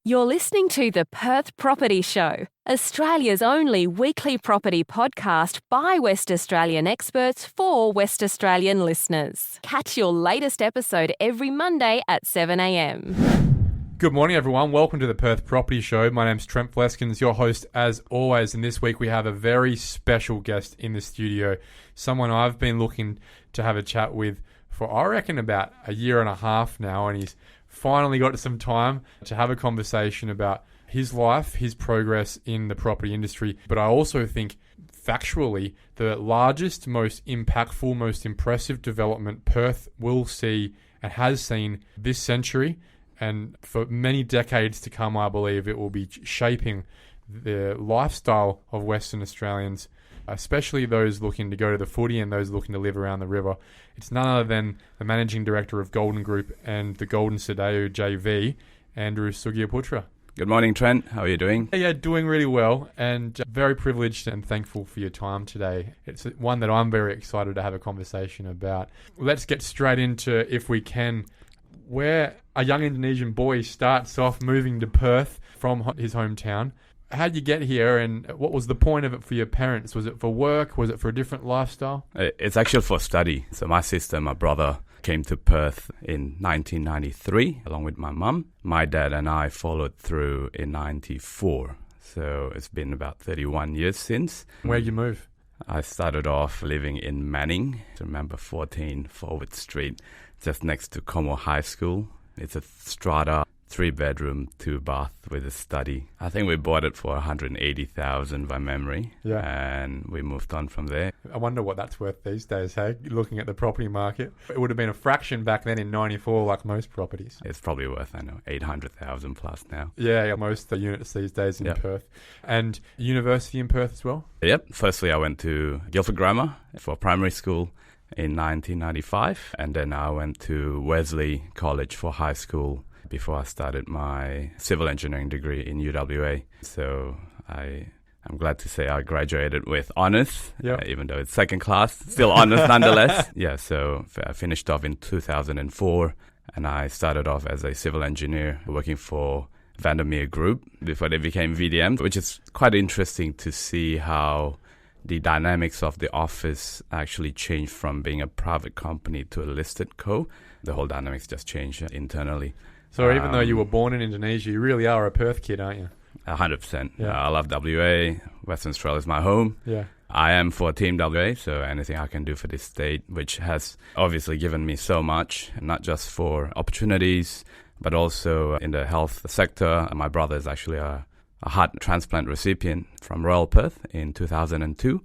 You're listening to the Perth Property Show, Australia's only weekly property podcast by West Australian experts for West Australian listeners. Catch your latest episode every Monday at 7 a.m. Good morning, everyone. Welcome to the Perth Property Show. My name's Trent Fleskens, your host as always. And this week we have a very special guest in the studio, someone I've been looking to have a chat with for, I reckon, about a year and a half now. And he's finally got some time to have a conversation about his life, his progress in the property industry. But I also think, factually, the largest, most impactful, most impressive development Perth will see and has seen this century. And for many decades to come, I believe it will be shaping the lifestyle of Western Australians, especially those looking to go to the footy and those looking to live around the river. It's none other than the Managing Director of Golden Group and the Golden Sedayu JV, Andrew Sugiaputra. Good morning, Trent. How are you doing? Yeah, doing really well, and very privileged and thankful for your time today. It's one that I'm very excited to have a conversation about. Let's get straight into, if we can, where a young Indonesian boy starts off moving to Perth from his hometown. How did you get here, and what was the point of it for your parents? Was it for work? Was it for a different lifestyle? It's actually for study. So my sister and my brother came to Perth in 1993, along with my mum. My dad and I followed through in 94. So it's been about 31 years since. Where'd you move? I started off living in Manning. I remember 14 Forward Street, just next to Como High School. It's a strata, 3-bedroom, 2-bath with a study. I think we bought it for $180,000 by memory. Yeah. And we moved on from there. I wonder what that's worth these days, hey? Looking at the property market. It would have been a fraction back then in 94, like most properties. It's probably worth, $800,000 plus now. Yeah, most of the units these days in Perth. And university in Perth as well? Yep. Firstly, I went to Guildford Grammar for primary school in 1995. And then I went to Wesley College for high school before I started my civil engineering degree in UWA. So I'm glad to say I graduated with honours, even though it's second class, still honours nonetheless. So I finished off in 2004, and I started off as a civil engineer working for Vandermeer Group before they became VDM, which is quite interesting to see how the dynamics of the office actually changed from being a private company to a listed co. The whole dynamics just changed internally. So even though you were born in Indonesia, you really are a Perth kid, aren't you? 100%. I love WA. Western Australia is my home. Yeah. I am for Team WA, so anything I can do for this state, which has obviously given me so much, not just for opportunities, but also in the health sector. My brother is actually a heart transplant recipient from Royal Perth in 2002.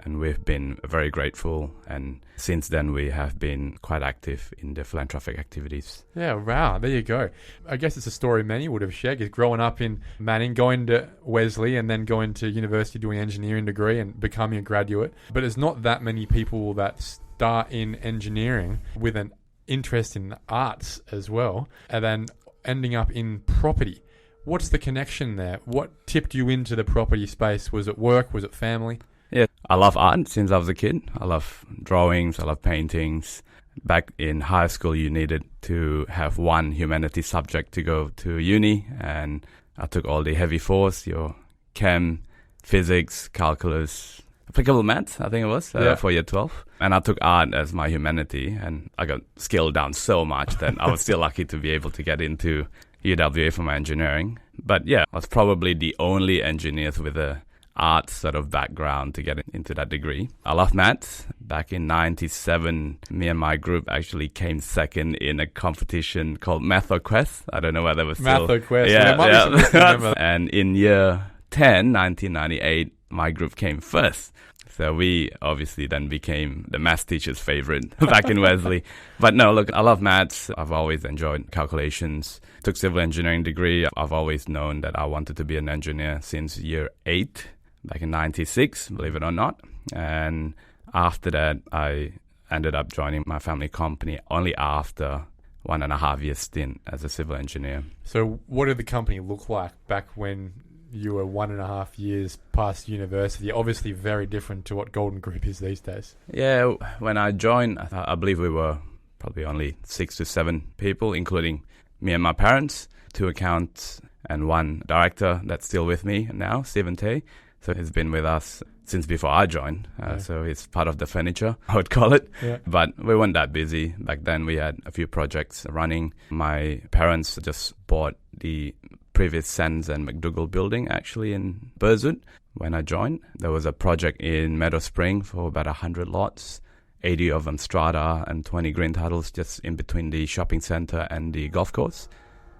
And we've been very grateful, and since then we have been quite active in the philanthropic activities. Yeah, wow, there you go. I guess it's a story many would have shared, is growing up in Manning, going to Wesley and then going to university doing engineering degree and becoming a graduate. But there's not that many people that start in engineering with an interest in arts as well, and then ending up in property. What's the connection there? What tipped you into the property space? Was it work? Was it family? Yeah, I love art since I was a kid. I love drawings. I love paintings. Back in high school, you needed to have one humanities subject to go to uni, and I took all the heavy fours, your chem, physics, calculus, applicable maths, I think it was, for year 12. And I took art as my humanity, and I got scaled down so much that I was still lucky to be able to get into UWA for my engineering. But I was probably the only engineer with a art sort of background to get into that degree. I love maths. Back in 97, me and my group actually came second in a competition called Mathor Quest. I don't know whether it was still... Mathor Quest. Yeah. And in year 10, 1998, my group came first. So we obviously then became the maths teacher's favorite back in Wesley. But no, look, I love maths. I've always enjoyed calculations. Took civil engineering degree. I've always known that I wanted to be an engineer since year 8. Back in 96, believe it or not. And after that, I ended up joining my family company only after 1.5 years stint as a civil engineer. So what did the company look like back when you were 1.5 years past university? Obviously very different to what Golden Group is these days. Yeah, when I joined, I believe we were probably only 6 to 7 people, including me and my parents. 2 accounts and one director that's still with me now, Stephen Tay. So he's been with us since before I joined. So he's part of the furniture, I would call it. Yeah. But we weren't that busy. Back then we had a few projects running. My parents just bought the previous Sands and McDougall building actually in Burswood when I joined. There was a project in Meadow Spring for about 100 lots, 80 of them strata and 20 green titles just in between the shopping centre and the golf course.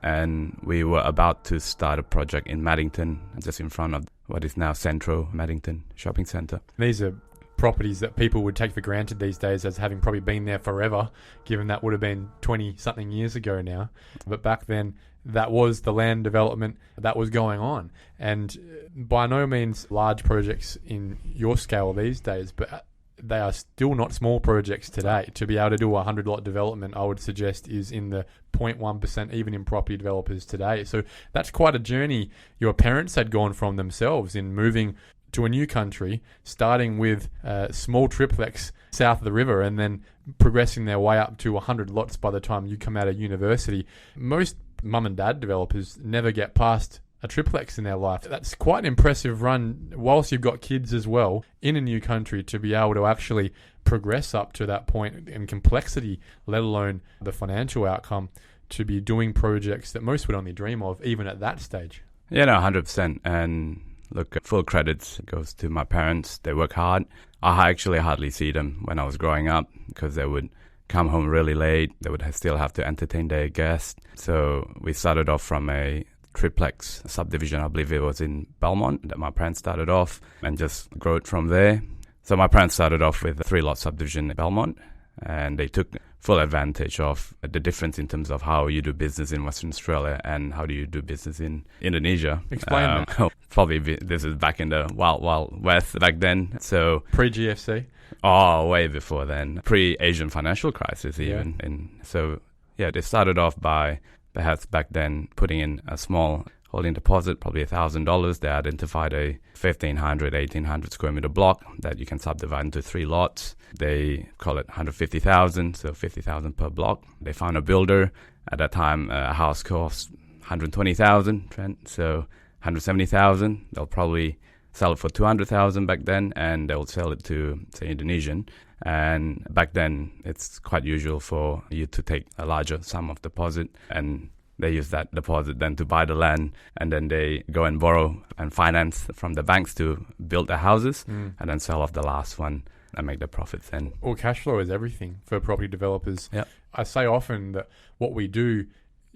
And we were about to start a project in Maddington, just in front of what is now Centro Maddington Shopping Centre. These are properties that people would take for granted these days as having probably been there forever, given that would have been 20-something years ago now. But back then, that was the land development that was going on. And by no means large projects in your scale these days, but they are still not small projects today. To be able to do a 100-lot development, I would suggest, is in the 0.1% even in property developers today. So that's quite a journey your parents had gone from themselves in moving to a new country, starting with a small triplex south of the river and then progressing their way up to 100 lots by the time you come out of university. Most mum and dad developers never get past a triplex in their life. That's quite an impressive run whilst you've got kids as well in a new country to be able to actually progress up to that point in complexity, let alone the financial outcome, to be doing projects that most would only dream of even at that stage. Yeah, no, 100%. And look, full credits goes to my parents. They work hard. I actually hardly see them when I was growing up because they would come home really late. They would still have to entertain their guests. So we started off from a triplex subdivision, I believe it was in Belmont, that my parents started off, and just grew it from there. So my parents started off with a 3-lot subdivision in Belmont, and they took full advantage of the difference in terms of how you do business in Western Australia and how do you do business in Indonesia. Explain that. Probably this is back in the wild west back then. So Pre-GFC? Oh, way before then. Pre-Asian financial crisis even. Yeah. And so, yeah, they started off by perhaps back then putting in a small holding deposit, probably $1,000. They identified a 1,500, 1,800 square meter block that you can subdivide into 3 lots. They call it 150,000, so 50,000 per block. They found a builder. At that time, a house cost 120,000, Trent, so 170,000. They'll probably sell it for 200,000 back then, and they'll sell it to, say, Indonesian. And back then, it's quite usual for you to take a larger sum of deposit, and they use that deposit then to buy the land, and then they go and borrow and finance from the banks to build the houses, and then sell off the last one and make the profits then. Well, cash flow is everything for property developers. Yep. I say often that what we do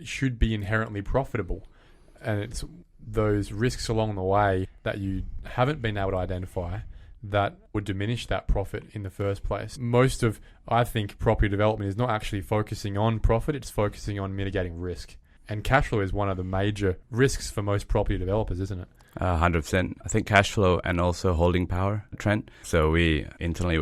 should be inherently profitable, and it's those risks along the way that you haven't been able to identify that would diminish that profit in the first place. Most of, I think, property development is not actually focusing on profit, it's focusing on mitigating risk. And cash flow is one of the major risks for most property developers, isn't it? 100%. I think cash flow and also holding power, Trent. So we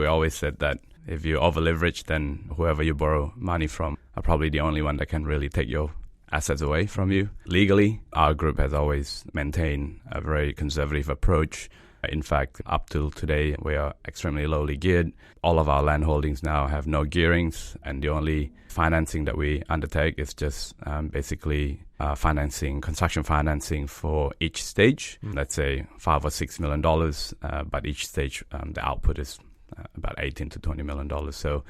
always said that if you over leverage, then whoever you borrow money from are probably the only one that can really take your assets away from you. Legally, our group has always maintained a very conservative approach. In fact, up till today, we are extremely lowly geared. All of our land holdings now have no gearings, and the only financing that we undertake is just basically construction financing for each stage. Let's say $5 or $6 million, but each stage the output is about $18 to $20 million, so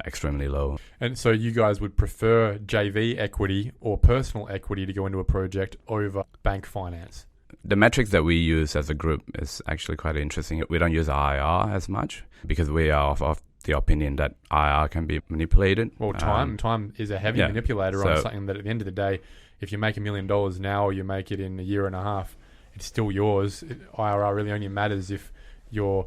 extremely low. And so you guys would prefer JV equity or personal equity to go into a project over bank finance? The metrics that we use as a group is actually quite interesting. We don't use IR as much because we are of the opinion that IR can be manipulated. Well, time is a heavy manipulator on something that at the end of the day, if you make $1 million now or you make it in a year and a half, it's still yours. IRR really only matters if you're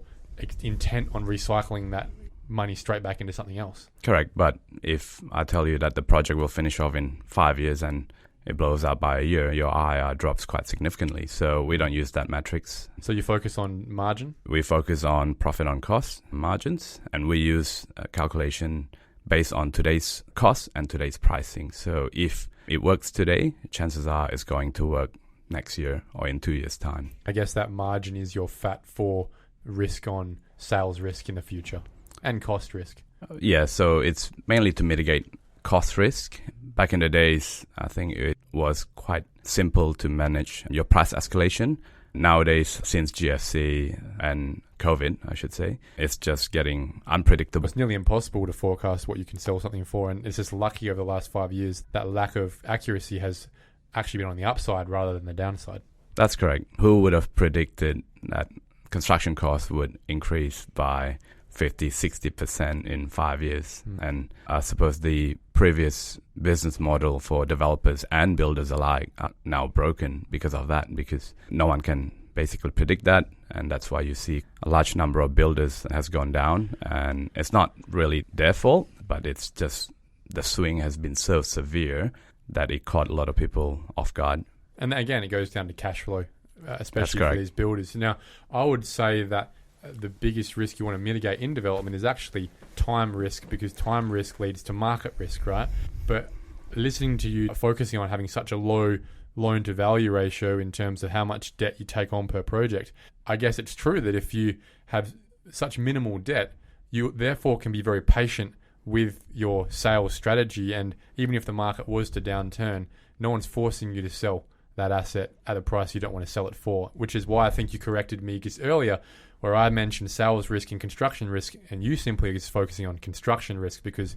intent on recycling that money straight back into something else. Correct. But if I tell you that the project will finish off in 5 years and it blows up by a year, your IRR drops quite significantly. So we don't use that metrics. So you focus on margin? We focus on profit on cost margins, and we use a calculation based on today's cost and today's pricing. So if it works today, chances are it's going to work next year or in 2 years' time. I guess that margin is your fat for risk on sales risk in the future and cost risk. Yeah, so it's mainly to mitigate cost risk. Back in the days, I think it was quite simple to manage your price escalation. Nowadays, since GFC and COVID, I should say, it's just getting unpredictable. It's nearly impossible to forecast what you can sell something for, and it's just lucky over the last 5 years that lack of accuracy has actually been on the upside rather than the downside. That's correct. Who would have predicted that construction costs would increase by 50, 60% in 5 years? And I suppose the previous business model for developers and builders alike are now broken because of that, because no one can basically predict that. And that's why you see a large number of builders has gone down. And it's not really their fault, but it's just the swing has been so severe that it caught a lot of people off guard. And again, it goes down to cash flow, especially for these builders. Now, I would say that the biggest risk you want to mitigate in development is actually time risk, because time risk leads to market risk, right? But listening to you focusing on having such a low loan to value ratio in terms of how much debt you take on per project, I guess it's true that if you have such minimal debt, you therefore can be very patient with your sales strategy. And even if the market was to downturn, no one's forcing you to sell that asset at a price you don't want to sell it for, which is why I think you corrected me just earlier where I mentioned sales risk and construction risk, and you simply just focusing on construction risk, because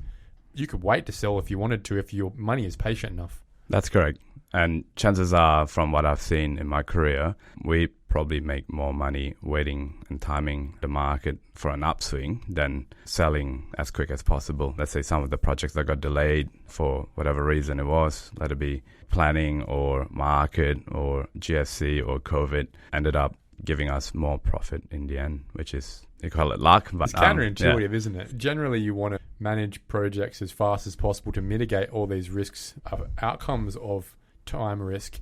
you could wait to sell if you wanted to, if your money is patient enough. That's correct. And chances are, from what I've seen in my career, we probably make more money waiting and timing the market for an upswing than selling as quick as possible. Let's say some of the projects that got delayed for whatever reason it was, let it be planning or market or GFC or COVID, ended up giving us more profit in the end, which is, you call it luck. But it's counterintuitive, isn't it? Generally, you want to manage projects as fast as possible to mitigate all these risks of outcomes of time risk,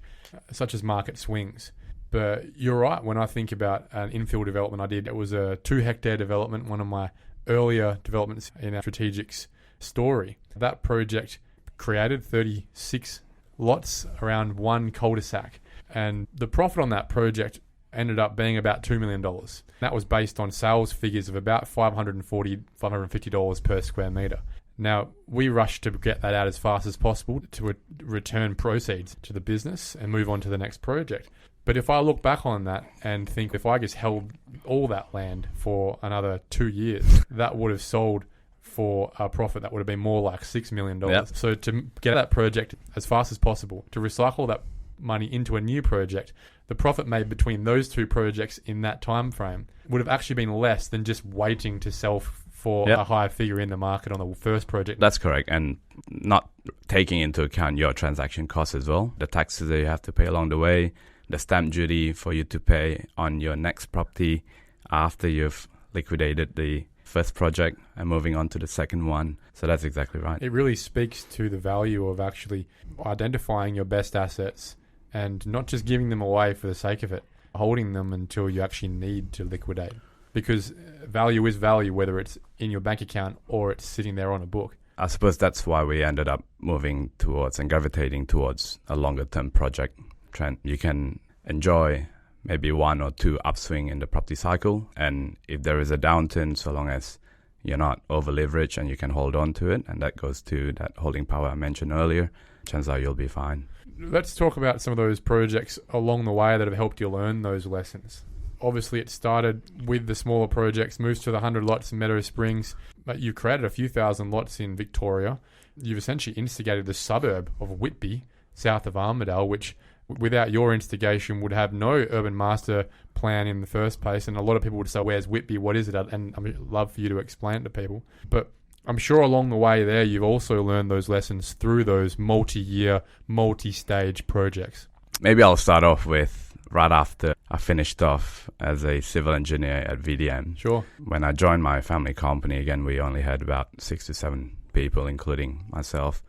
such as market swings. But you're right, when I think about an infill development I did, it was a 2-hectare development, one of my earlier developments in our strategics story. That project created 36 lots around one cul-de-sac, and the profit on that project ended up being about $2 million. That was based on sales figures of about $540, $550 per square metre. Now, we rushed to get that out as fast as possible to return proceeds to the business and move on to the next project. But if I look back on that and think if I just held all that land for another 2 years, that would have sold for a profit that would have been more like $6 million. Yep. So to get that project as fast as possible, to recycle that money into a new project, the profit made between those two projects in that time frame would have actually been less than just waiting to sell for a higher figure in the market on the first project. That's correct. And not taking into account your transaction costs as well, the taxes that you have to pay along the way, the stamp duty for you to pay on your next property after you've liquidated the first project and moving on to the second one. So that's exactly right. It really speaks to the value of actually identifying your best assets and not just giving them away for the sake of it, holding them until you actually need to liquidate. Because value is value, whether it's in your bank account or it's sitting there on a book. I suppose that's why we ended up moving towards and gravitating towards a longer term project trend. You can enjoy maybe 1 or 2 upswing in the property cycle, and if there is a downturn, so long as you're not over leveraged and you can hold on to it, and that goes to that holding power I mentioned earlier, chances are you'll be fine. Let's talk about some of those projects along the way that have helped you learn those lessons. Obviously, it started with the smaller projects, moves to the 100 lots in Meadow Springs, but you created a few thousand lots in Victoria. You've essentially instigated the suburb of Whitby, south of Armidale, which without your instigation would have no urban master plan in the first place. And a lot of people would say, where's Whitby? What is it? And I'd love for you to explain it to people. But I'm sure along the way there, you've also learned those lessons through those multi-year, multi-stage projects. Maybe I'll start off with right after I finished off as a civil engineer at VDM. Sure. When I joined my family company, again, we only had about 6 to 7 people, including myself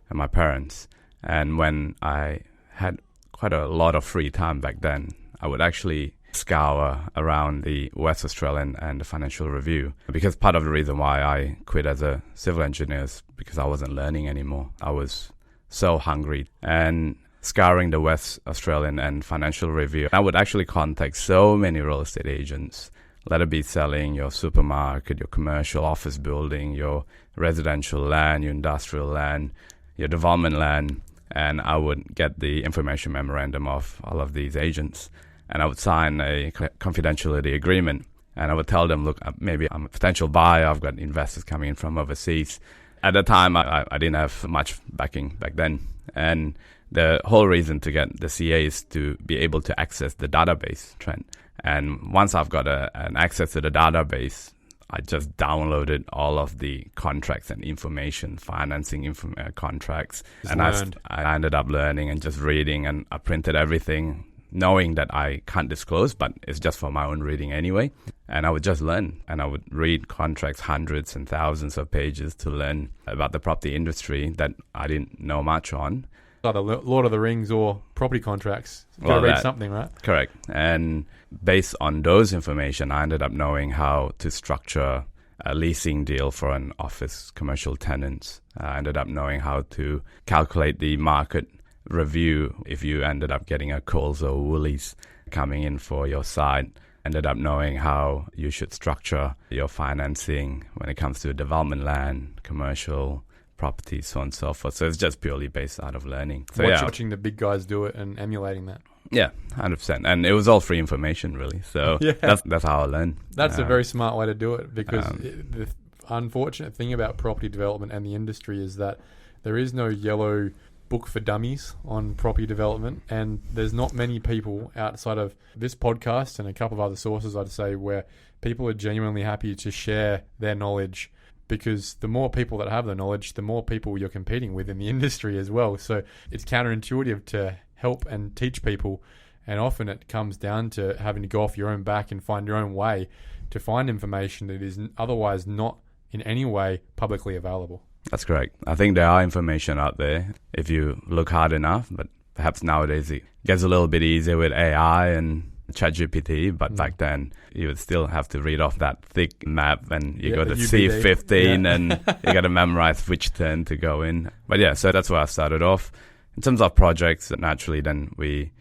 and my parents. And when I had quite a lot of free time back then, I would actually scour around the West Australian and the Financial Review, because part of the reason why I quit as a civil engineer is because I wasn't learning anymore. I was so hungry, and scouring the West Australian and Financial Review, I would actually contact so many real estate agents let it be selling your supermarket, your commercial office building, your residential land, your industrial land, your development land. And I would get the information memorandum of all of these agents. And I would sign a confidentiality agreement. And I would tell them, look, maybe I'm a potential buyer. I've got investors coming in from overseas. At the time, I didn't have much backing back then. And the whole reason to get the CA is to be able to access the database, Trent. And once I've got an access to the database, I just downloaded all of the contracts and information, financing contracts. And I ended up learning and just reading, and I printed everything, knowing that I can't disclose, but it's just for my own reading anyway. And I would just learn, and I would read contracts, hundreds and thousands of pages to learn about the property industry that I didn't know much on. Either Lord of the Rings or property contracts. You've got to read something, right? Correct. And based on those information, I ended up knowing how to structure a leasing deal for an office commercial tenant. I ended up knowing how to calculate the market review if you ended up getting a Coles or Woolies coming in for your site. Ended up knowing how you should structure your financing when it comes to development land, commercial properties, so on and so forth. So it's just purely based out of learning. So watching the big guys do it and emulating that. Yeah, 100%. And it was all free information, really. So that's how I learned. That's a very smart way to do it, because the unfortunate thing about property development and the industry is that there is no yellow book for dummies on property development, and there's not many people outside of this podcast and a couple of other sources, I'd say, where people are genuinely happy to share their knowledge, because the more people that have the knowledge, the more people you're competing with in the industry as well. So it's counterintuitive to help and teach people, and often it comes down to having to go off your own back and find your own way to find information that is otherwise not in any way publicly available. That's correct. I think there are information out there if you look hard enough, but perhaps nowadays it gets a little bit easier with AI and ChatGPT, but back then you would still have to read off that thick map, and you got to C15 and you got to memorize which turn to go in. But yeah, so that's where I started off. In terms of projects, naturally, then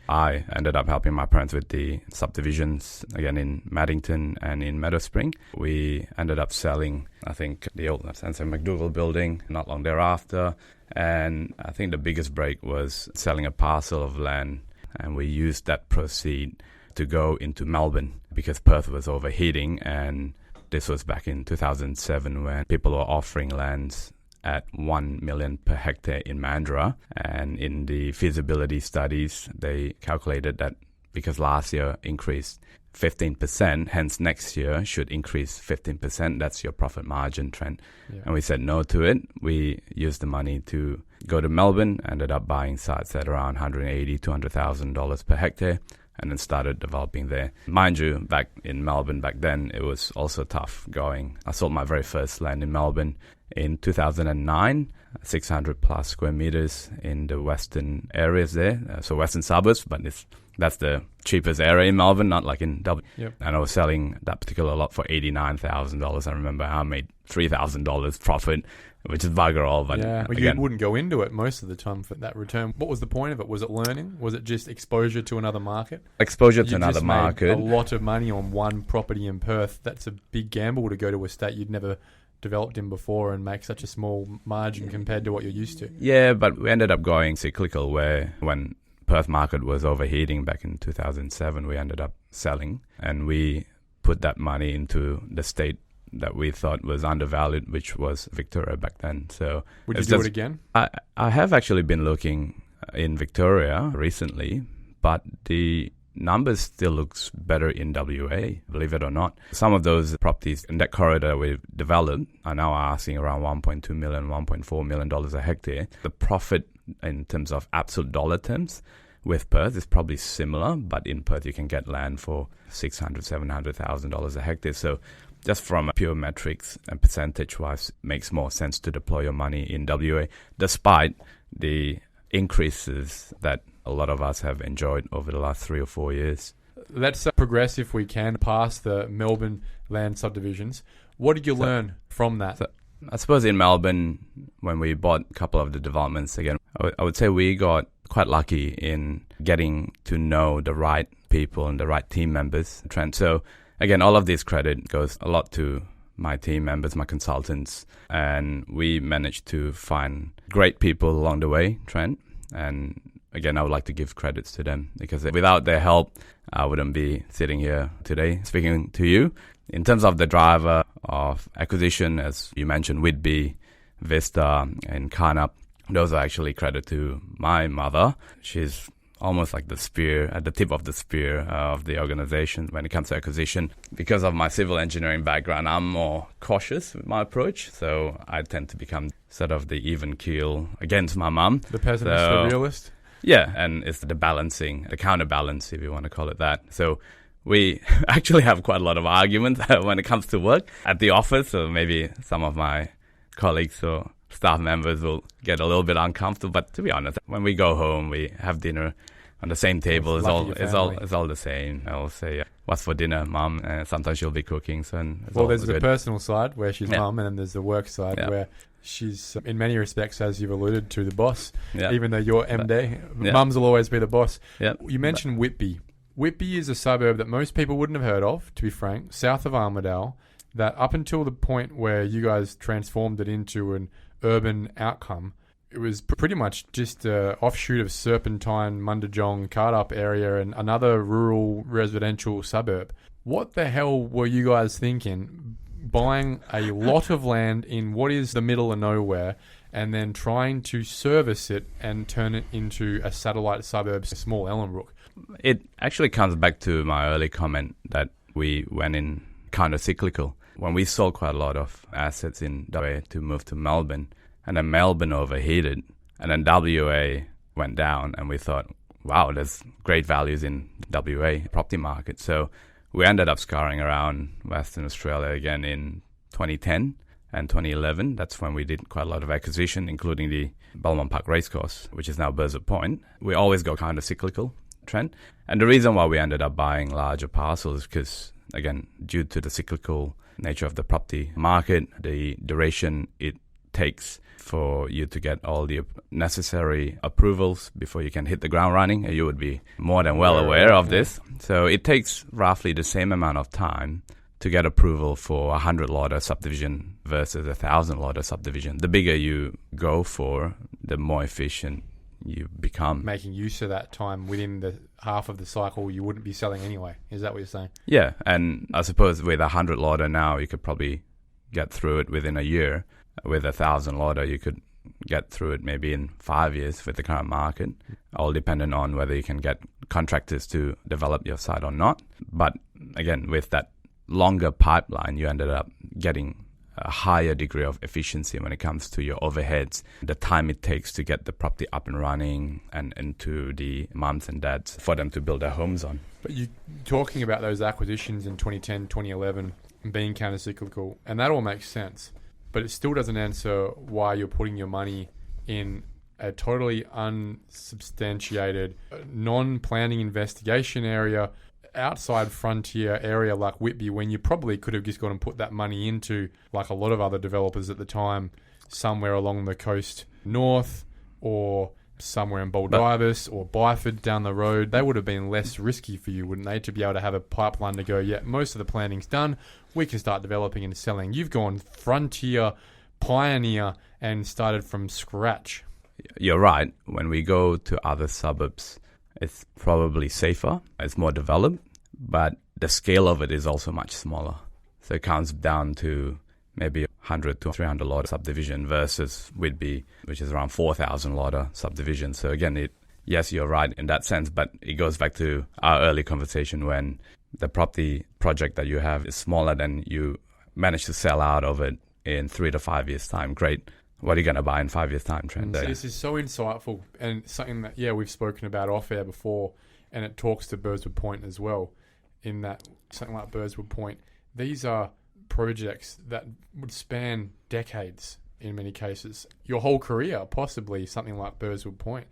I ended up helping my parents with the subdivisions, again in Maddington and in Meadow Spring. We ended up selling, I think, the old Sensei McDougall building not long thereafter. And I think the biggest break was selling a parcel of land, and we used that proceed to go into Melbourne because Perth was overheating. And this was back in 2007 when people were offering lands at 1 million per hectare in Mandurah. And in the feasibility studies, they calculated that because last year increased 15%, hence next year should increase 15%. That's your profit margin, Trent. Yeah. And we said no to it. We used the money to go to Melbourne, ended up buying sites at around $180,000, $200,000 per hectare, and then started developing there. Mind you, back in Melbourne back then, it was also tough going. I sold my very first land in Melbourne in 2009, 600 plus square meters in the western areas there, so western suburbs, but that's the cheapest area in Melbourne, not like in Dublin. Yep. And I was selling that particular lot for $89,000. I remember I made $3,000 profit, which is bugger all. But you wouldn't go into it most of the time for that return. What was the point of it? Was it learning? Was it just exposure to another market? Exposure to another market. Made a lot of money on one property in Perth. That's a big gamble to go to a state you'd never developed in before and make such a small margin compared to what you're used to. Yeah, but we ended up going cyclical, where when Perth market was overheating back in 2007, we ended up selling, and we put that money into the state that we thought was undervalued, which was Victoria back then. So would you do it again? I have actually been looking in Victoria recently, but the numbers still looks better in WA, believe it or not. Some of those properties in that corridor we've developed are now asking around $1.2 million, $1.4 million a hectare. The profit in terms of absolute dollar terms with Perth is probably similar, but in Perth you can get land for $600,000, $700,000 a hectare. So just from a pure metrics and percentage-wise, makes more sense to deploy your money in WA, despite the increases that a lot of us have enjoyed over the last 3 or 4 years. Let's progress, if we can, past the Melbourne land subdivisions. What did you learn from that? So I suppose in Melbourne, when we bought a couple of the developments, again, I would say we got quite lucky in getting to know the right people and the right team members, Trent. So again, all of this credit goes a lot to my team members, my consultants, and we managed to find great people along the way, Trent. And again, I would like to give credits to them, because without their help, I wouldn't be sitting here today speaking to you. In terms of the driver of acquisition, as you mentioned, Whitby, Vista, and Carnup, those are actually credit to my mother. She's almost like the spear, at the tip of the spear of the organization when it comes to acquisition. Because of my civil engineering background, I'm more cautious with my approach. So I tend to become sort of the even keel against my mum. The pessimist, the realist? Yeah, and it's the balancing, the counterbalance, if you want to call it that. So we actually have quite a lot of arguments when it comes to work at the office. So maybe some of my colleagues or staff members will get a little bit uncomfortable. But to be honest, when we go home, we have dinner on the same table. It's all the same. I'll say, "What's for dinner, Mum?" And sometimes she'll be cooking. So there's the personal side where she's mum, and then there's the work side where she's, in many respects, as you've alluded to, the boss. Even though you're MD, mums will always be the boss. You mentioned Whitby. Whitby is a suburb that most people wouldn't have heard of, to be frank, south of Armidale, that up until the point where you guys transformed it into an urban outcome, it was pretty much just an offshoot of Serpentine, Mundajong, Cardup area and another rural residential suburb. What the hell were you guys thinking, buying a lot of land in what is the middle of nowhere and then trying to service it and turn it into a satellite suburb, small Ellenbrook? It actually comes back to my early comment that we went in counter-cyclical. When we sold quite a lot of assets in WA to move to Melbourne, and then Melbourne overheated, and then WA went down, and we thought, wow, there's great values in WA property market. So we ended up scouring around Western Australia again in 2010 and 2011. That's when we did quite a lot of acquisition, including the Belmont Park Racecourse, which is now Burswood Point. We always go counter-cyclical, Trent. And the reason why we ended up buying larger parcels is because, again, due to the cyclical nature of the property market, the duration it takes for you to get all the necessary approvals before you can hit the ground running. You would be more than well aware of this. So it takes roughly the same amount of time to get approval for a 100-lotter subdivision versus a 1,000-lotter subdivision. The bigger you go for, the more efficient you become. Making use of that time within the half of the cycle you wouldn't be selling anyway. Is that what you're saying? Yeah, and I suppose with a 100-lotter now, you could probably get through it within a year. With a 1,000-lotter, you could get through it maybe in 5 years with the current market, all dependent on whether you can get contractors to develop your site or not. But again, with that longer pipeline, you ended up getting a higher degree of efficiency when it comes to your overheads, the time it takes to get the property up and running and into the mums and dads for them to build their homes on. But you talking about those acquisitions in 2010, 2011 and being counter-cyclical, and that all makes sense. But it still doesn't answer why you're putting your money in a totally unsubstantiated, non-planning investigation area, outside frontier area like Whitby, when you probably could have just gone and put that money into, like a lot of other developers at the time, somewhere along the coast north or somewhere in Baldivis or Byford down the road. They would have been less risky for you, wouldn't they, to be able to have a pipeline to go, yeah, most of the planning's done, we can start developing and selling. You've gone frontier, pioneer, and started from scratch. You're right. When we go to other suburbs, it's probably safer, it's more developed, but the scale of it is also much smaller. So it comes down to maybe 100 to 300 lot subdivision versus Whitby, which is around 4,000 lot subdivision. So again, yes, you're right in that sense, but it goes back to our early conversation when the property project that you have is smaller than you manage to sell out of it in 3 to 5 years' time. Great. What are you going to buy in 5 years' time, Trent? This is so insightful and something that, we've spoken about off-air before, and it talks to Burswood Point as well, in that something like Burswood Point. These are projects that would span decades in many cases. Your whole career, possibly, something like Burswood Point.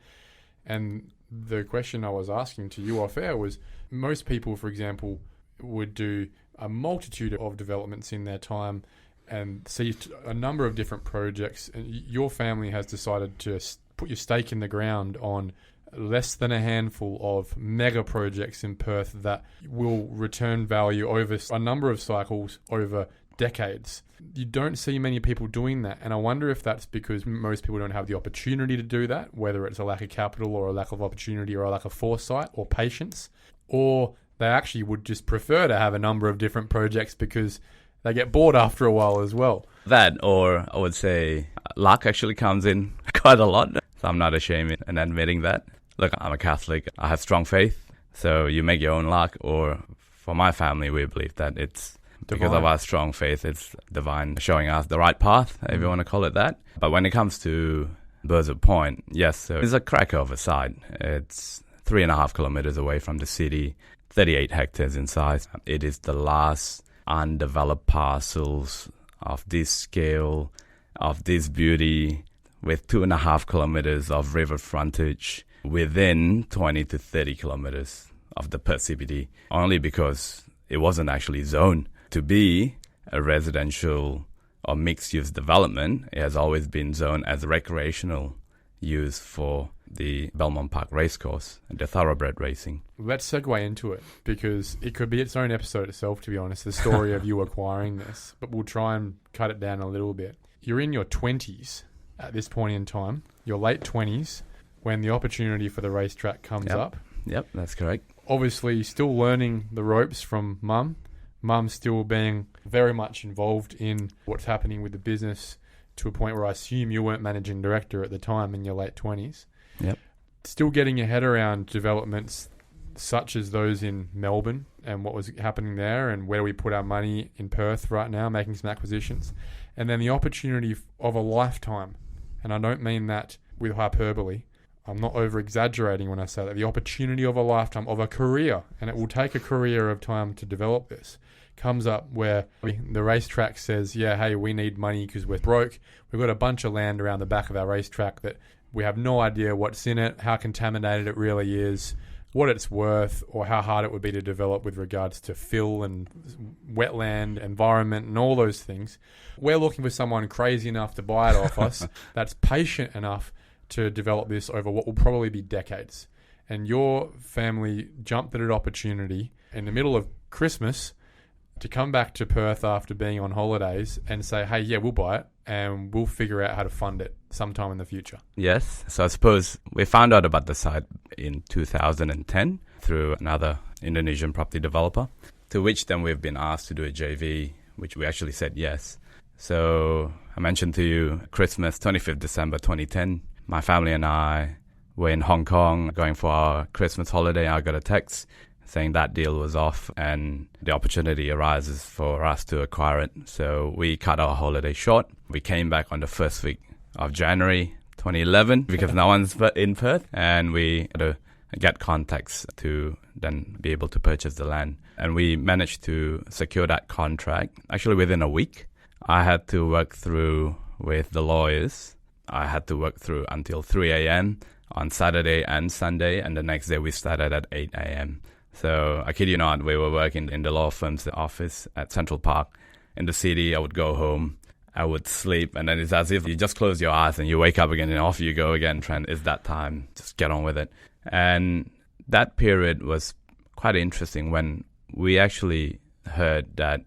And the question I was asking to you off-air was, most people, for example, would do a multitude of developments in their time and see a number of different projects. And your family has decided to put your stake in the ground on less than a handful of mega projects in Perth that will return value over a number of cycles over decades. You don't see many people doing that, and I wonder if that's because most people don't have the opportunity to do that, whether it's a lack of capital or a lack of opportunity or a lack of foresight or patience, or they actually would just prefer to have a number of different projects because they get bored after a while as well. That, or I would say luck actually comes in quite a lot. So I'm not ashamed in admitting that. Look, I'm a Catholic. I have strong faith. So you make your own luck, or for my family, we believe that it's divine. Because of our strong faith, it's divine showing us the right path, if you want to call it that. But when it comes to Burswood Point, yes, so it's a cracker of a site. It's 3.5 kilometers away from the city, 38 hectares in size. It is the last undeveloped parcels of this scale, of this beauty, with 2.5 kilometers of river frontage within 20 to 30 kilometers of the Perth CBD, only because it wasn't actually zoned to be a residential or mixed-use development. It has always been zoned as recreational use for the Belmont Park Racecourse and the thoroughbred racing. Let's segue into it, because it could be its own episode itself, to be honest, the story of you acquiring this, but we'll try and cut it down a little bit. You're in your 20s at this point in time, your late 20s, when the opportunity for the racetrack comes up. Yep, that's correct. Obviously, still learning the ropes from mum. Mum still being very much involved in what's happening with the business, to a point where I assume you weren't managing director at the time in your late 20s. Yep. Still getting your head around developments such as those in Melbourne and what was happening there, and where we put our money in Perth right now, making some acquisitions. And then the opportunity of a lifetime. And I don't mean that with hyperbole. I'm not over-exaggerating when I say that. The opportunity of a lifetime, of a career, and it will take a career of time to develop this, comes up where the racetrack says, yeah, hey, we need money because we're broke. We've got a bunch of land around the back of our racetrack that we have no idea what's in it, how contaminated it really is, what it's worth, or how hard it would be to develop with regards to fill and wetland, environment, and all those things. We're looking for someone crazy enough to buy it off us that's patient enough to develop this over what will probably be decades. And your family jumped at an opportunity in the middle of Christmas to come back to Perth after being on holidays and say, hey, yeah, we'll buy it and we'll figure out how to fund it sometime in the future. Yes. So I suppose we found out about the site in 2010 through another Indonesian property developer, to which then we've been asked to do a JV, which we actually said yes. So I mentioned to you Christmas, 25th December 2010, my family and I were in Hong Kong going for our Christmas holiday. I got a text saying that deal was off and the opportunity arises for us to acquire it. So we cut our holiday short. We came back on the first week of January 2011 because no one's in Perth, and we had to get contacts to then be able to purchase the land. And we managed to secure that contract actually within a week. I had to work through with the lawyers. I had to work through until 3 a.m. on Saturday and Sunday, and the next day we started at 8 a.m. So I kid you not, we were working in the law firm's office at Central Park in the city. I would go home, I would sleep, and then it's as if you just close your eyes and you wake up again and off you go again, Trent. It's that time. Just get on with it. And that period was quite interesting when we actually heard that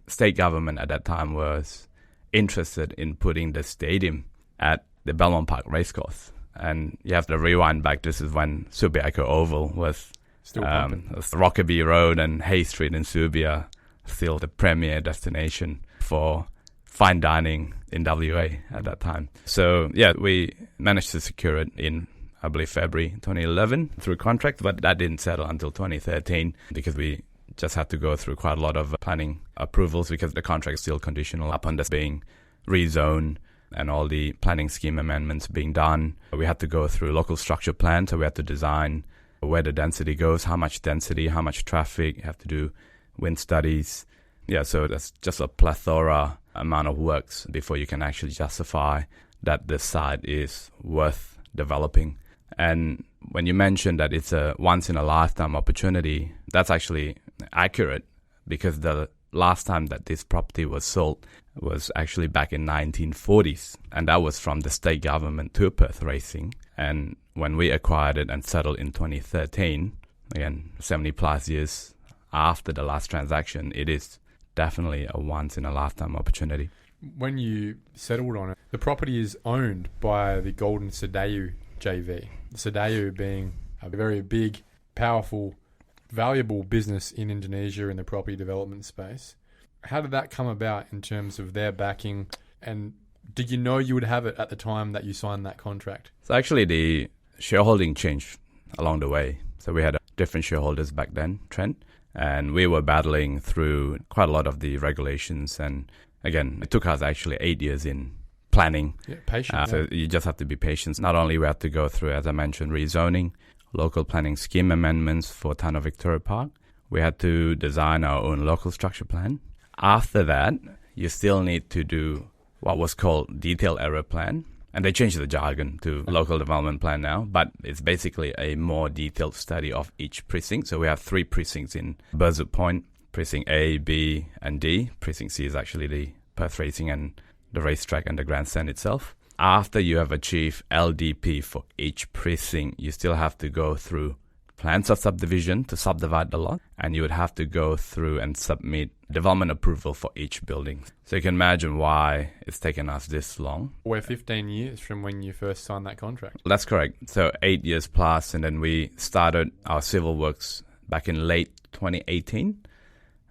state government at that time was interested in putting the stadium at the Belmont Park Racecourse. And you have to rewind back. This is when Subiaco Oval was still pumping. Rockaby Road and Hay Street in Subia, still the premier destination for fine dining in WA at that time. So yeah, we managed to secure it in, I believe, February 2011 through contract, but that didn't settle until 2013 because we just had to go through quite a lot of planning approvals because the contract is still conditional upon this being rezoned and all the planning scheme amendments being done. We had to go through local structure plan, so we had to design where the density goes, how much density, how much traffic, you have to do wind studies. Yeah, so that's just a plethora amount of works before you can actually justify that the site is worth developing. And when you mentioned that it's a once-in-a-lifetime opportunity, that's actually accurate because the last time that this property was sold was actually back in 1940s, and that was from the state government to Perth Racing. And when we acquired it and settled in 2013, again, 70 plus years after the last transaction, it is definitely a once-in-a-lifetime opportunity. When you settled on it, the property is owned by the Golden Sedayu JV. Sedayu being a very big, powerful, valuable business in Indonesia in the property development space. How did that come about in terms of their backing, and did you know you would have it at the time that you signed that contract? So actually the shareholding changed along the way. So we had different shareholders back then, Trent, and we were battling through quite a lot of the regulations. And again, it took us actually 8 years in planning. Yeah, patience. So you just have to be patient. Not only we have to go through, as I mentioned, rezoning, local planning scheme amendments for Tanah Victoria Park. We had to design our own local structure plan. After that, you still need to do what was called detailed area plan. And they changed the jargon to local development plan now, but it's basically a more detailed study of each precinct. So we have 3 precincts in Burswood Point, precinct A, B, and D. Precinct C is actually the Perth Racing and the racetrack and the grandstand itself. After you have achieved LDP for each precinct, you still have to go through plans of subdivision to subdivide the lot, and you would have to go through and submit development approval for each building. So you can imagine why it's taken us this long. We're 15 years from when you first signed that contract. That's correct. So 8 years plus, and then we started our civil works back in late 2018.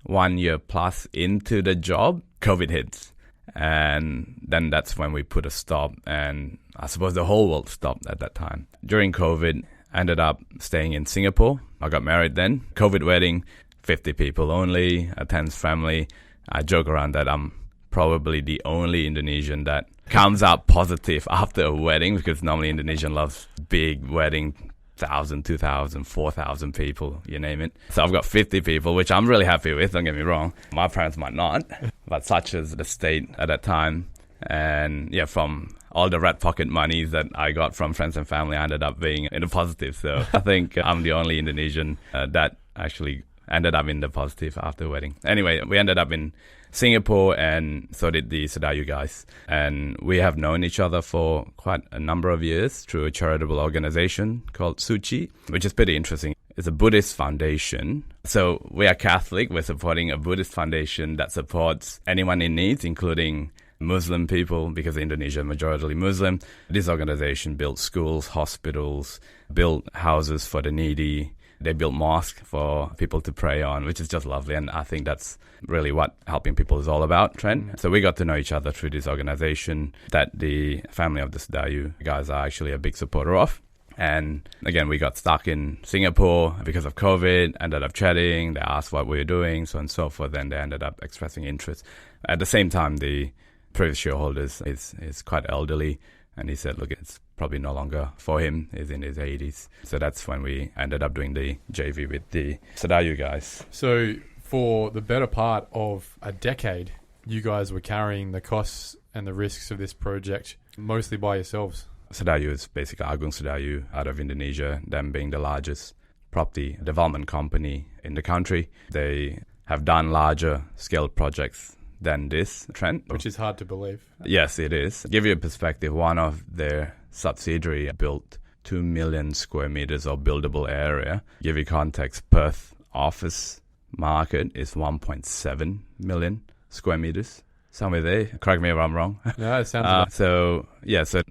1 year plus into the job, COVID hits. And then that's when we put a stop, and I suppose the whole world stopped at that time. During COVID, I ended up staying in Singapore. I got married then. COVID wedding, 50 people only, a tense family. I joke around that I'm probably the only Indonesian that comes out positive after a wedding, because normally Indonesian loves big wedding, 1,000, 2,000, 4,000 people, you name it. So I've got 50 people, which I'm really happy with, don't get me wrong. My parents might not, but such is the state at that time. And yeah, from all the rat pocket monies that I got from friends and family, I ended up being in the positive. So I think I'm the only Indonesian that actually ended up in the positive after the wedding. Anyway, we ended up in Singapore, and so did the Sedayu guys. And we have known each other for quite a number of years through a charitable organization called Suci, which is pretty interesting. It's a Buddhist foundation. So we are Catholic. We're supporting a Buddhist foundation that supports anyone in need, including Muslim people, because Indonesia is majority Muslim. This organization built schools, hospitals, built houses for the needy. They built mosques for people to pray on, which is just lovely. And I think that's really what helping people is all about, Trent. So we got to know each other through this organization that the family of the Sedayu guys are actually a big supporter of. And again, we got stuck in Singapore because of COVID, ended up chatting. They asked what we were doing, so on and so forth. Then they ended up expressing interest. At the same time, the previous shareholders is quite elderly. And he said, look, it's probably no longer for him. He's in his 80s. So that's when we ended up doing the JV with the Sedayu guys. So for the better part of a decade, you guys were carrying the costs and the risks of this project mostly by yourselves. Sedayu is basically Agung Sedayu out of Indonesia, them being the largest property development company in the country. They have done larger scale projects than this, Trent. Which is hard to believe. Yes, it is. To give you a perspective, one of their subsidiary built 2 million square meters of buildable area. Give you context, Perth office market is 1.7 million square meters. Somewhere there. Correct me if I'm wrong. No, it sounds so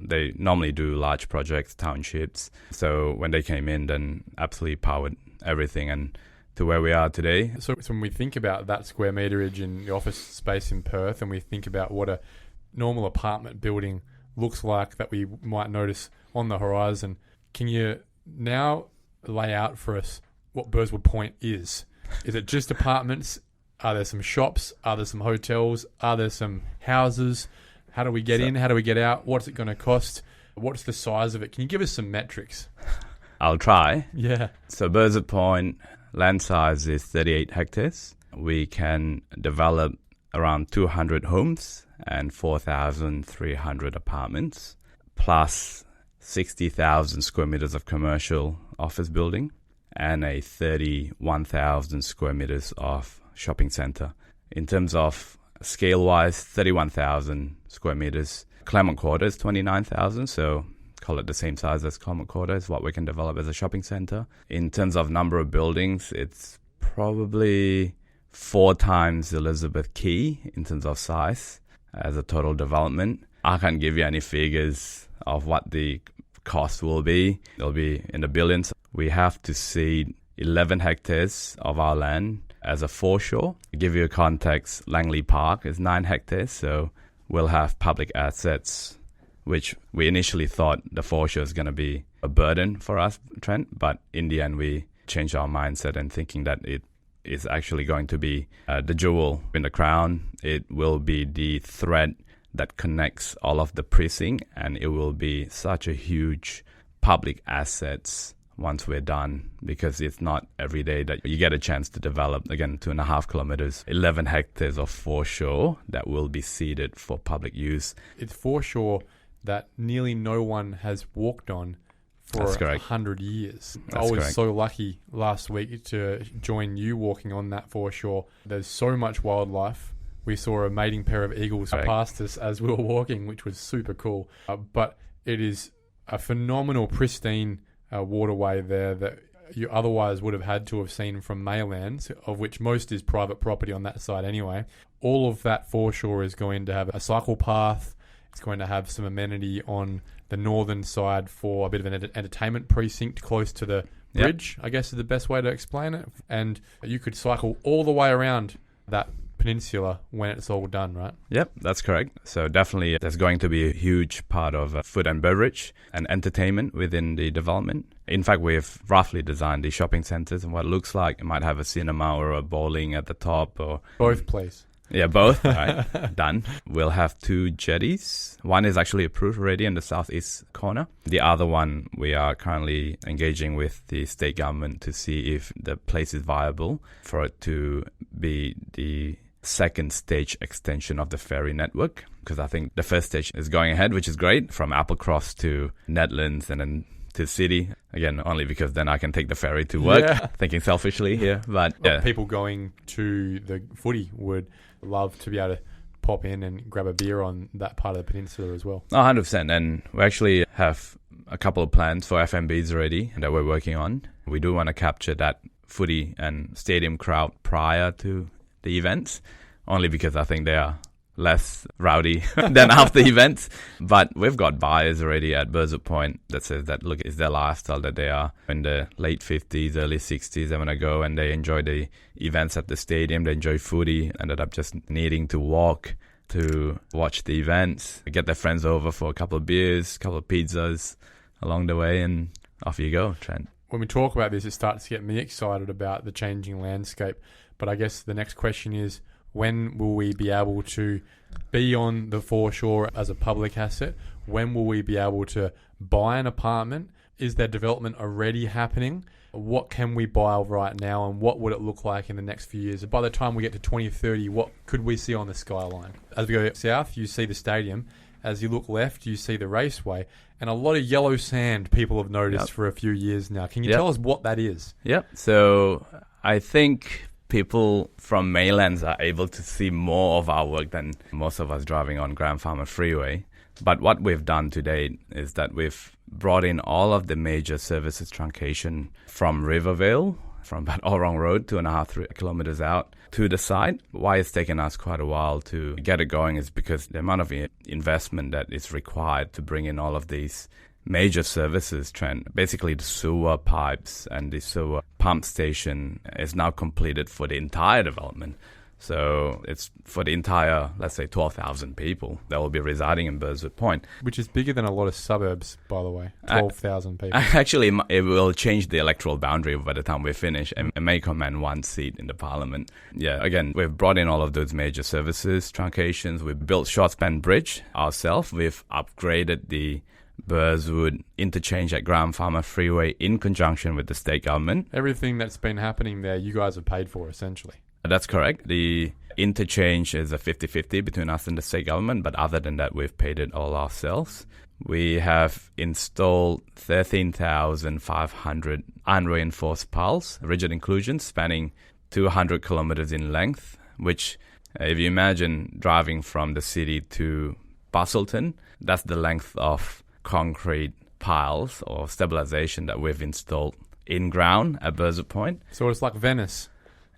they normally do large projects, townships. So when they came in, then absolutely powered everything and to where we are today. So when we think about that square meterage in the office space in Perth, and we think about what a normal apartment building looks like that we might notice on the horizon, can you now lay out for us what Burswood Point is? Is it just apartments? Are there some shops? Are there some hotels? Are there some houses? How do we get in? How do we get out? What's it going to cost? What's the size of it? Can you give us some metrics? I'll try. Yeah. So Burswood Point, land size is 38 hectares. We can develop around 200 homes and 4,300 apartments, plus 60,000 square meters of commercial office building and a 31,000 square meters of shopping center In terms of scale-wise, 31,000 square meters. Claremont Quarter is 29,000, so call it the same size as Claremont Quarter is what we can develop as a shopping centre. In terms of number of buildings, it's probably 4 times Elizabeth Quay in terms of size as a total development. I can't give you any figures of what the cost will be. It'll be in the billions. We have to seed 11 hectares of our land as a foreshore. To give you a context, Langley Park is 9 hectares, so we'll have public assets, which we initially thought the foreshore is going to be a burden for us, Trent, but in the end we changed our mindset and thinking that it is actually going to be the jewel in the crown. It will be the thread that connects all of the precinct, and it will be such a huge public assets once we're done, because it's not every day that you get a chance to develop, again, 2.5 kilometers, 11 hectares of foreshore that will be seeded for public use. It's foreshore that nearly no one has walked on for 100 years. I was so lucky last week to join you walking on that foreshore. There's so much wildlife. We saw a mating pair of eagles past us as we were walking, which was super cool. But it is a phenomenal, pristine waterway there that you otherwise would have had to have seen from mainland, of which most is private property on that side anyway. All of that foreshore is going to have a cycle path. It's going to have some amenity on the northern side for a bit of an entertainment precinct close to the bridge, I guess is the best way to explain it. And you could cycle all the way around that peninsula when it's all done, right? Yep, that's correct. So definitely there's going to be a huge part of food and beverage and entertainment within the development. In fact, we've roughly designed the shopping centres and what it looks like. It might have a cinema or a bowling at the top, or both, please. Yeah, both. Right. Done. We'll have 2 jetties. One is actually approved already in the southeast corner. The other one, we are currently engaging with the state government to see if the place is viable for it to be the second stage extension of the ferry network, because I think the first stage is going ahead, which is great, from Applecross to Nedlands and then to city. Again, only because then I can take the ferry to work, thinking selfishly here. But people going to the footy would love to be able to pop in and grab a beer on that part of the peninsula as well. 100%. And we actually have a couple of plans for FMBs already that we're working on. We do want to capture that footy and stadium crowd prior to the events, only because I think they are less rowdy than after events. But we've got buyers already at Burswood Point that says that, look, it's their lifestyle, that they are in the late 50s, early 60s. They want to go and they enjoy the events at the stadium. They enjoy footy, ended up just needing to walk to watch the events, get their friends over for a couple of beers, a couple of pizzas along the way, and off you go, Trent. When we talk about this, it starts to get me excited about the changing landscape. But I guess the next question is, when will we be able to be on the foreshore as a public asset? When will we be able to buy an apartment? Is there development already happening? What can we buy right now, and what would it look like in the next few years? By the time we get to 2030, what could we see on the skyline? As we go south, you see the stadium. As you look left, you see the raceway. And a lot of yellow sand people have noticed for a few years now. Can you tell us what that is? Yep. So I think people from mainlands are able to see more of our work than most of us driving on Grand Farmer Freeway. But what we've done to date is that we've brought in all of the major services truncation from Rivervale, from about Orong Road, 2.5-3 kilometers out to the site. Why it's taken us quite a while to get it going is because the amount of investment that is required to bring in all of these major services, Trent. Basically, the sewer pipes and the sewer pump station is now completed for the entire development. So it's for the entire, let's say, 12,000 people that will be residing in Burswood Point. Which is bigger than a lot of suburbs, by the way, 12,000 people. Actually, it will change the electoral boundary by the time we finish and may command 1 seat in the parliament. Yeah, again, we've brought in all of those major services, truncations. We've built short-span bridge ourselves. We've upgraded the Burswood interchange at Grand Farmer Freeway in conjunction with the state government. Everything that's been happening there, you guys have paid for, essentially. That's correct. The interchange is a 50-50 between us and the state government, but other than that, we've paid it all ourselves. We have installed 13,500 unreinforced piles, rigid inclusions, spanning 200 kilometers in length, which If you imagine driving from the city to Busselton, that's the length of concrete piles or stabilization that we've installed in ground at Burswood Point. So it's like Venice.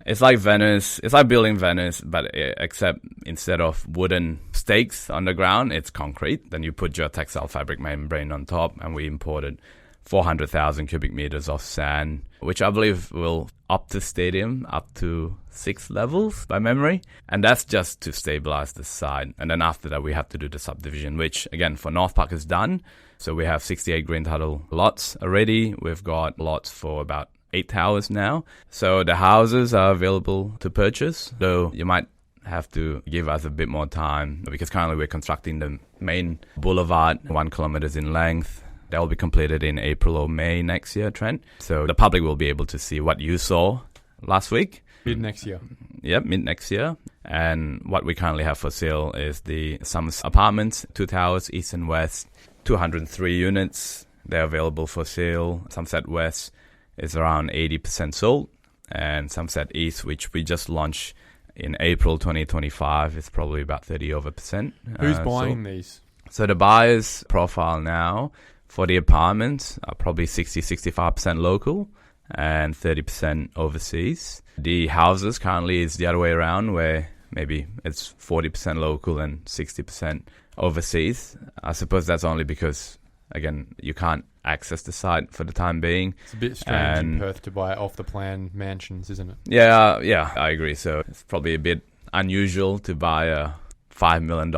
It's like Venice. It's like building Venice, but except instead of wooden stakes on the ground, it's concrete. Then you put your textile fabric membrane on top, and we imported 400,000 cubic meters of sand, which I believe will up the stadium up to 6 levels by memory. And that's just to stabilize the side. And then after that, we have to do the subdivision, which again for North Park is done. So we have 68 green title lots already. We've got lots for about 8 towers now. So the houses are available to purchase, though you might have to give us a bit more time because currently we're constructing the main boulevard 1 kilometers in length. That will be completed in April or May next year, Trent. So the public will be able to see what you saw last week. Mid next year. Yep, mid next year. And what we currently have for sale is the Summers Apartments, 2 towers, east and west, 203 units. They're available for sale. Sunset West is around 80% sold. And Sunset East, which we just launched in April 2025, is probably about 30%. Who's buying these? So the buyers profile now for the apartments are probably 60-65% local and 30% overseas. The houses currently is the other way around, where maybe it's 40% local and 60% overseas. I suppose that's only because, again, you can't access the site for the time being. It's a bit strange in Perth to buy off-the-plan mansions, isn't it? Yeah, I agree. So it's probably a bit unusual to buy a $5 million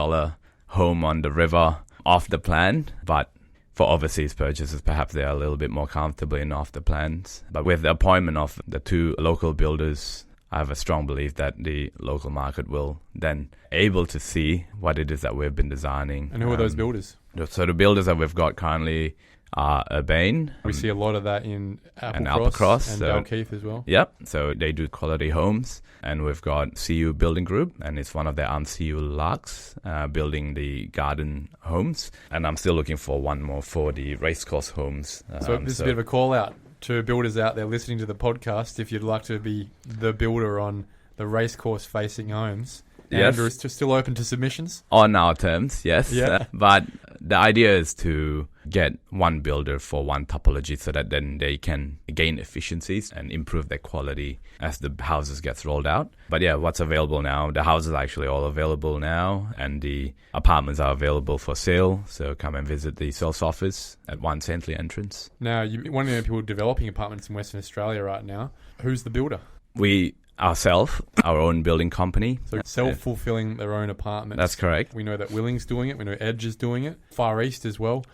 home on the river off the plan, but for overseas purchases, perhaps they are a little bit more comfortable in off the plans. But with the appointment of the 2 local builders, I have a strong belief that the local market will then able to see what it is that we've been designing. And who are those builders? So the builders that we've got currently are Urbane. We see a lot of that in Applecross and Dalkeith as well. Yep, so they do quality homes. And we've got CU Building Group, and it's one of their CU Larks, building the garden homes. And I'm still looking for one more for the racecourse homes. So this is a bit of a call out to builders out there listening to the podcast. If you'd like to be the builder on the racecourse facing homes, yes. Andrew is still open to submissions? On our terms, yes. Yeah. But the idea is to get one builder for one topology so that then they can gain efficiencies and improve their quality as the houses gets rolled out. But yeah, what's available now, the houses are actually all available now, and the apartments are available for sale. So come and visit the sales office at 1 Saintly entrance. Now, one of the people developing apartments in Western Australia right now, who's the builder? We ourselves, our own building company. So self-fulfilling their own apartments. That's correct. We know that Willing's doing it. We know Edge is doing it. Far East as well.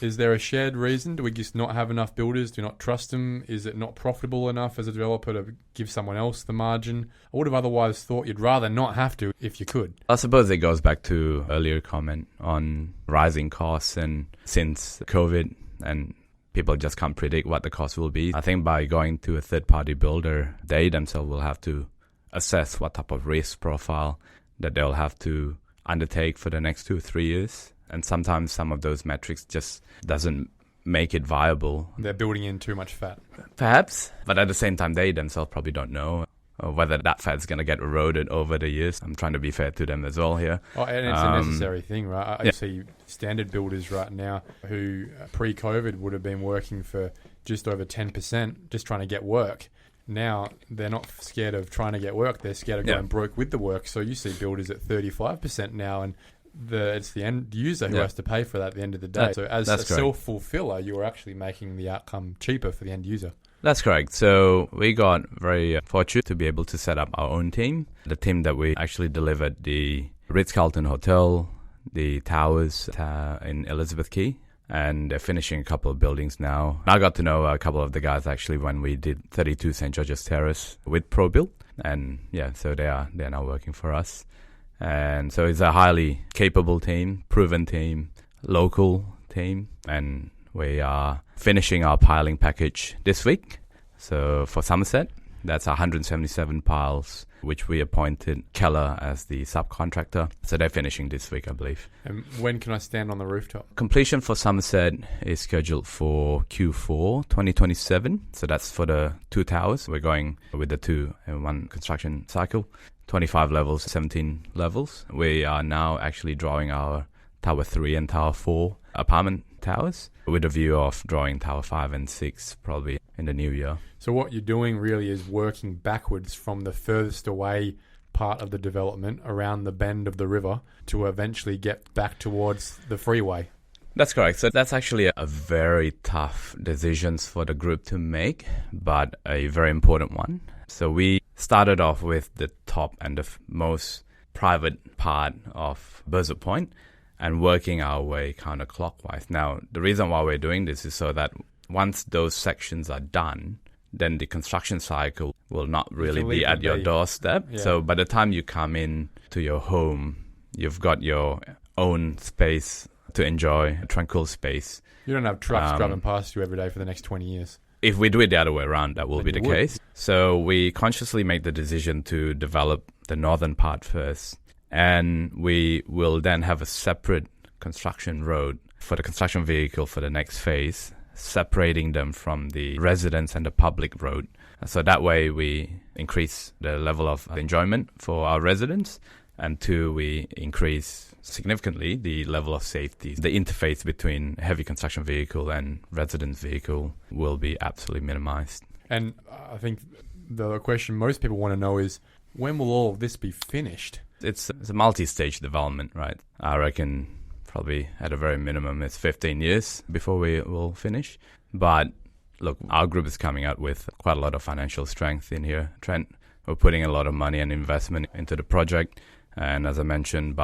Is there a shared reason? Do we just not have enough builders? Do not trust them? Is it not profitable enough as a developer to give someone else the margin? I would have otherwise thought you'd rather not have to if you could. I suppose it goes back to earlier comment on rising costs, and since COVID and people just can't predict what the cost will be. I think by going to a third-party builder, they themselves will have to assess what type of risk profile that they'll have to undertake for the next 2-3 years. And sometimes some of those metrics just doesn't make it viable. They're building in too much fat. Perhaps. But at the same time, they themselves probably don't know whether that fat's going to get eroded over the years. I'm trying to be fair to them as well here. Oh, and it's a necessary thing, right? I see standard builders right now who pre-COVID would have been working for just over 10%, just trying to get work. Now, they're not scared of trying to get work. They're scared of going broke with the work. So you see builders at 35% now, and it's the end user who has to pay for that at the end of the day. So as a self-fulfiller, you're actually making the outcome cheaper for the end user. That's correct. So we got very fortunate to be able to set up our own team. The team that we actually delivered the Ritz-Carlton Hotel, the towers in Elizabeth Quay, and they're finishing a couple of buildings now. I got to know a couple of the guys actually when we did 32 St. George's Terrace with ProBuild. And yeah, so they're now working for us. And so it's a highly capable team, proven team, local team, and we are finishing our piling package this week. So for Somerset, That's 177 piles, which we appointed Keller as the subcontractor. So they're finishing this week, I believe. And when can I stand on the rooftop? Completion for Somerset is scheduled for Q4 2027. So that's for the 2 towers. We're going with the 2 in 1 construction cycle. 25 levels, 17 levels. We are now actually drawing our Tower 3 and Tower 4 apartment towers with a view of drawing Tower 5 and 6 probably in the new year. So what you're doing really is working backwards from the furthest away part of the development around the bend of the river to eventually get back towards the freeway. That's correct. So that's actually a very tough decision for the group to make, but a very important one. So we started off with the top and the most private part of Burswood Point and working our way counterclockwise. Now, the reason why we're doing this is so that once those sections are done, then the construction cycle will not really be at your doorstep. Yeah. So by the time you come in to your home, you've got your own space to enjoy, a tranquil space. You don't have trucks driving past you every day for the next 20 years. If we do it the other way around, that will be the case. So we consciously make the decision to develop the northern part first. And we will then have a separate construction road for the construction vehicle for the next phase, separating them from the residents and the public road. So that way we increase the level of enjoyment for our residents. And 2, we increase significantly the level of safety. The interface between heavy construction vehicle and residence vehicle will be absolutely minimized. And I think the question most people want to know is, when will all of this be finished? It's a multi-stage development, right? I reckon probably at a very minimum it's 15 years before we will finish. But look, our group is coming out with quite a lot of financial strength in here, Trent. We're putting a lot of money and investment into the project. And as I mentioned,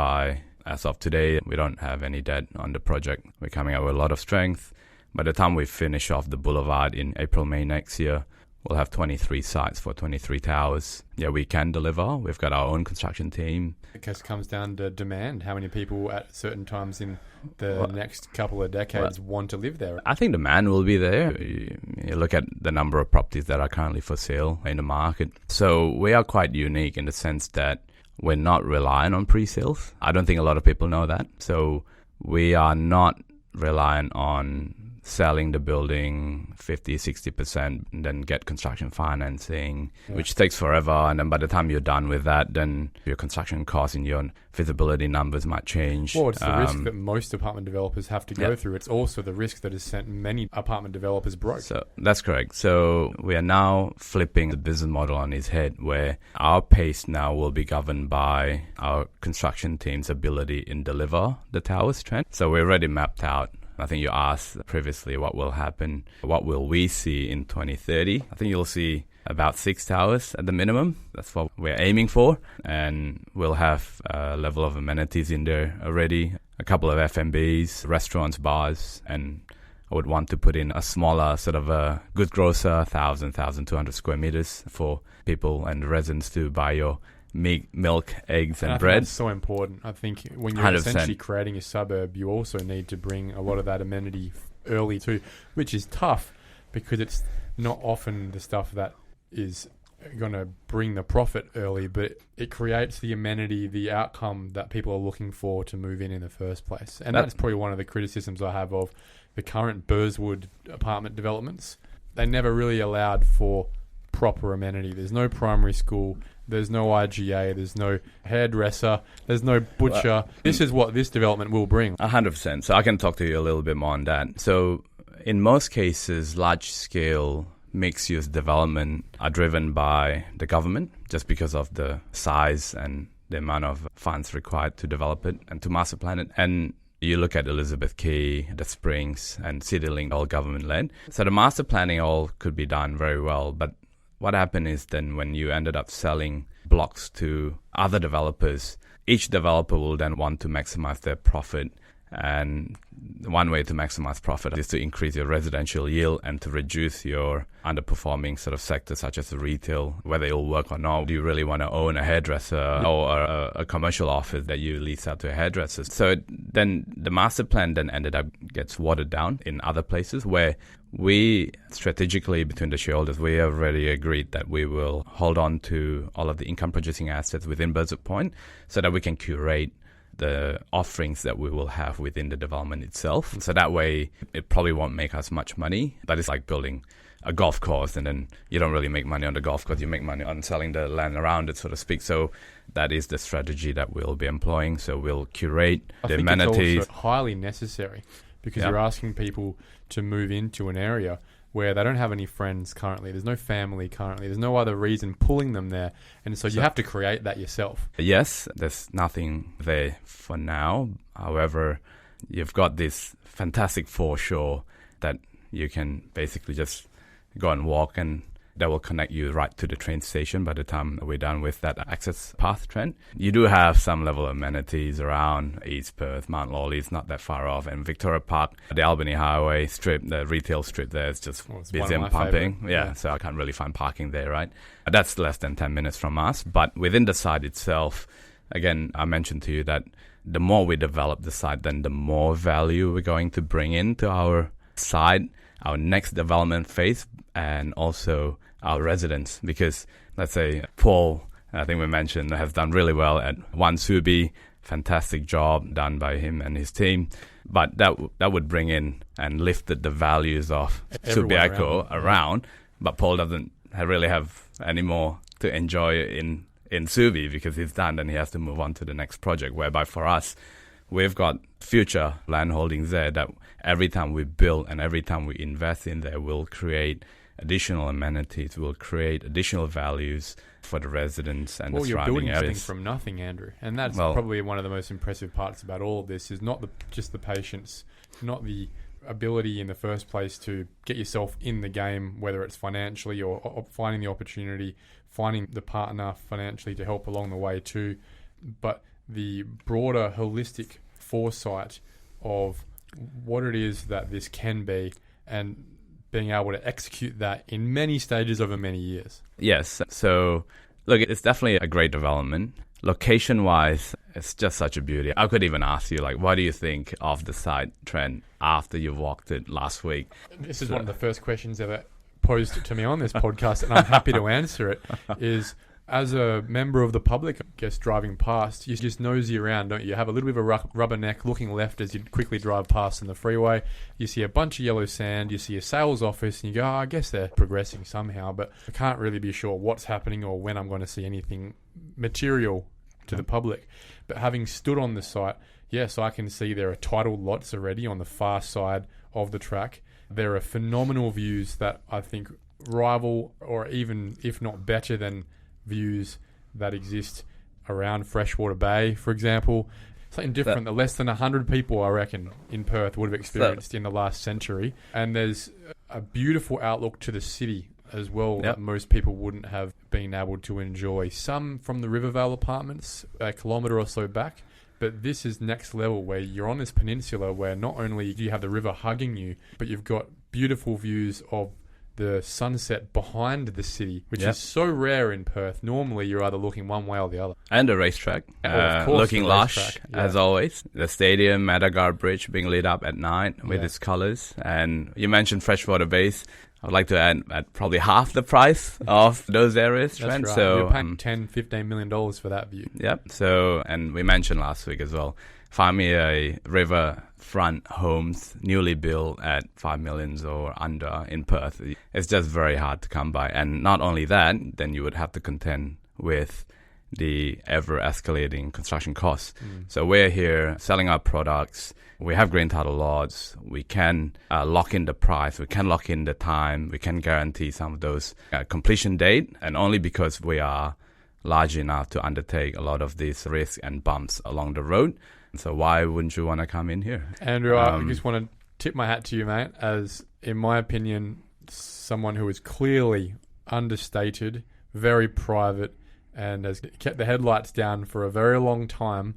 as of today, we don't have any debt on the project. We're coming out with a lot of strength. By the time we finish off the boulevard in April, May next year, we'll have 23 sites for 23 towers. Yeah, we can deliver. We've got our own construction team. It just comes down to demand. How many people at certain times in the next couple of decades want to live there? I think demand will be there. You look at the number of properties that are currently for sale in the market. So we are quite unique in the sense that we're not reliant on pre-sales. I don't think a lot of people know that. So we are not reliant on selling the building 50-60% and then get construction financing, which takes forever. And then by the time you're done with that, then your construction costs and your feasibility numbers might change. Well, it's the risk that most apartment developers have to go through. It's also the risk that has sent many apartment developers broke. So that's correct. So we are now flipping the business model on its head, where our pace now will be governed by our construction team's ability in deliver the towers, Trent. So we're already mapped out. I think you asked previously what will happen, what will we see in 2030. I think you'll see about 6 towers at the minimum. That's what we're aiming for. And we'll have a level of amenities in there already, a couple of F&Bs, restaurants, bars, and I would want to put in a smaller sort of a good grocer, 1,200 square meters for people and residents to buy your meat, milk, eggs, and bread. That's so important. I think when you're 100%. Essentially creating a suburb, you also need to bring a lot of that amenity early too, which is tough because it's not often the stuff that is going to bring the profit early, but it creates the amenity, the outcome that people are looking for to move in the first place. And that's probably one of the criticisms I have of the current Burswood apartment developments. They never really allowed for proper amenity. There's no primary school, there's no IGA, there's no hairdresser, there's no butcher. This is what this development will bring. 100%. So I can talk to you a little bit more on that. So in most cases, large-scale mixed-use development are driven by the government just because of the size and the amount of funds required to develop it and to master plan it. And you look at Elizabeth Quay, the Springs, and CityLink, all government-led. So the master planning all could be done very well, but what happened is then when you ended up selling blocks to other developers, each developer will then want to maximize their profit And one way to maximize profit is to increase your residential yield and to reduce your underperforming sort of sectors such as the retail, whether it'll work or not. Do you really want to own a hairdresser or a commercial office that you lease out to a hairdresser? So then the master plan then ended up gets watered down in other places where we strategically between the shareholders, we have already agreed that we will hold on to all of the income producing assets within Burswood Point so that we can curate the offerings that we will have within the development itself. So that way, it probably won't make us much money, but it's like building a golf course and then you don't really make money on the golf course, you make money on selling the land around it, so to speak. So that is the strategy that we'll be employing. So we'll curate the amenities. It's also highly necessary because you're asking people to move into an area where they don't have any friends currently, there's no family currently, there's no other reason pulling them there. And so you have to create that yourself. Yes, there's nothing there for now. However, you've got this fantastic foreshore that you can basically just go and walk, and that will connect you right to the train station by the time we're done with that access path, Trent. You do have some level of amenities around East Perth, Mount Lawley is not that far off, and Victoria Park, the Albany Highway strip, the retail strip there is just busy and pumping. Yeah, so I can't really find parking there, right? That's less than 10 minutes from us. But within the site itself, again, I mentioned to you that the more we develop the site, then the more value we're going to bring into our site, our next development phase, and also our residents. Because let's say Paul, I think we mentioned, has done really well at One Subi, fantastic job done by him and his team. But that would bring in and lifted the values of Subiaco around. But Paul doesn't really have any more to enjoy in Subi because he's done and he has to move on to the next project. Whereby for us, we've got future land holdings there that every time we build and every time we invest in there, we'll create additional amenities, will create additional values for the residents and the surrounding areas. You're building something from nothing, Andrew. And that's probably one of the most impressive parts about all of this is not just the patience, not the ability in the first place to get yourself in the game, whether it's financially or finding the opportunity, finding the partner financially to help along the way too, but the broader holistic foresight of what it is that this can be and being able to execute that in many stages over many years. Yes. So, look, it's definitely a great development. Location-wise, it's just such a beauty. I could even ask you, like, what do you think of the site, Trent, after you walked it last week? This is one of the first questions ever posed to me on this podcast, and I'm happy to answer it, is as a member of the public, I guess, driving past, you just nosy around, don't you? You have a little bit of a rubberneck looking left as you quickly drive past on the freeway. You see a bunch of yellow sand, you see a sales office, and you go, I guess they're progressing somehow, but I can't really be sure what's happening or when I'm going to see anything material to the public. But having stood on the site, yes, I can see there are titled lots already on the far side of the track. There are phenomenal views that I think rival or even, if not better than, views that exist around Freshwater Bay, for example. Something different that less than 100 people, I reckon, in Perth would have experienced in the last century. And there's a beautiful outlook to the city as well that most people wouldn't have been able to enjoy. Some from the Rivervale apartments, a kilometre or so back. But this is next level where you're on this peninsula where not only do you have the river hugging you, but you've got beautiful views of the sunset behind the city, which is so rare in Perth. Normally, you're either looking one way or the other. And the racetrack, looking lush, as always. The stadium, Madagar Bridge being lit up at night with its colours. And you mentioned Freshwater Bays. I would like to add at probably half the price of those areas, Trent. That's right. So you're paying $10-15 million for that view. Yep. So, and we mentioned last week as well, find me a riverfront homes newly built at 5 million or under in Perth. It's just very hard to come by. And not only that, then you would have to contend with the ever escalating construction costs. So we're here selling our products. We have green title lots. We can lock in the price. We can lock in the time. We can guarantee some of those completion date. And only because we are large enough to undertake a lot of these risks and bumps along the road. So why wouldn't you want to come in here? Andrew, I just want to tip my hat to you, mate, as, in my opinion, someone who is clearly understated, very private, and has kept the headlights down for a very long time,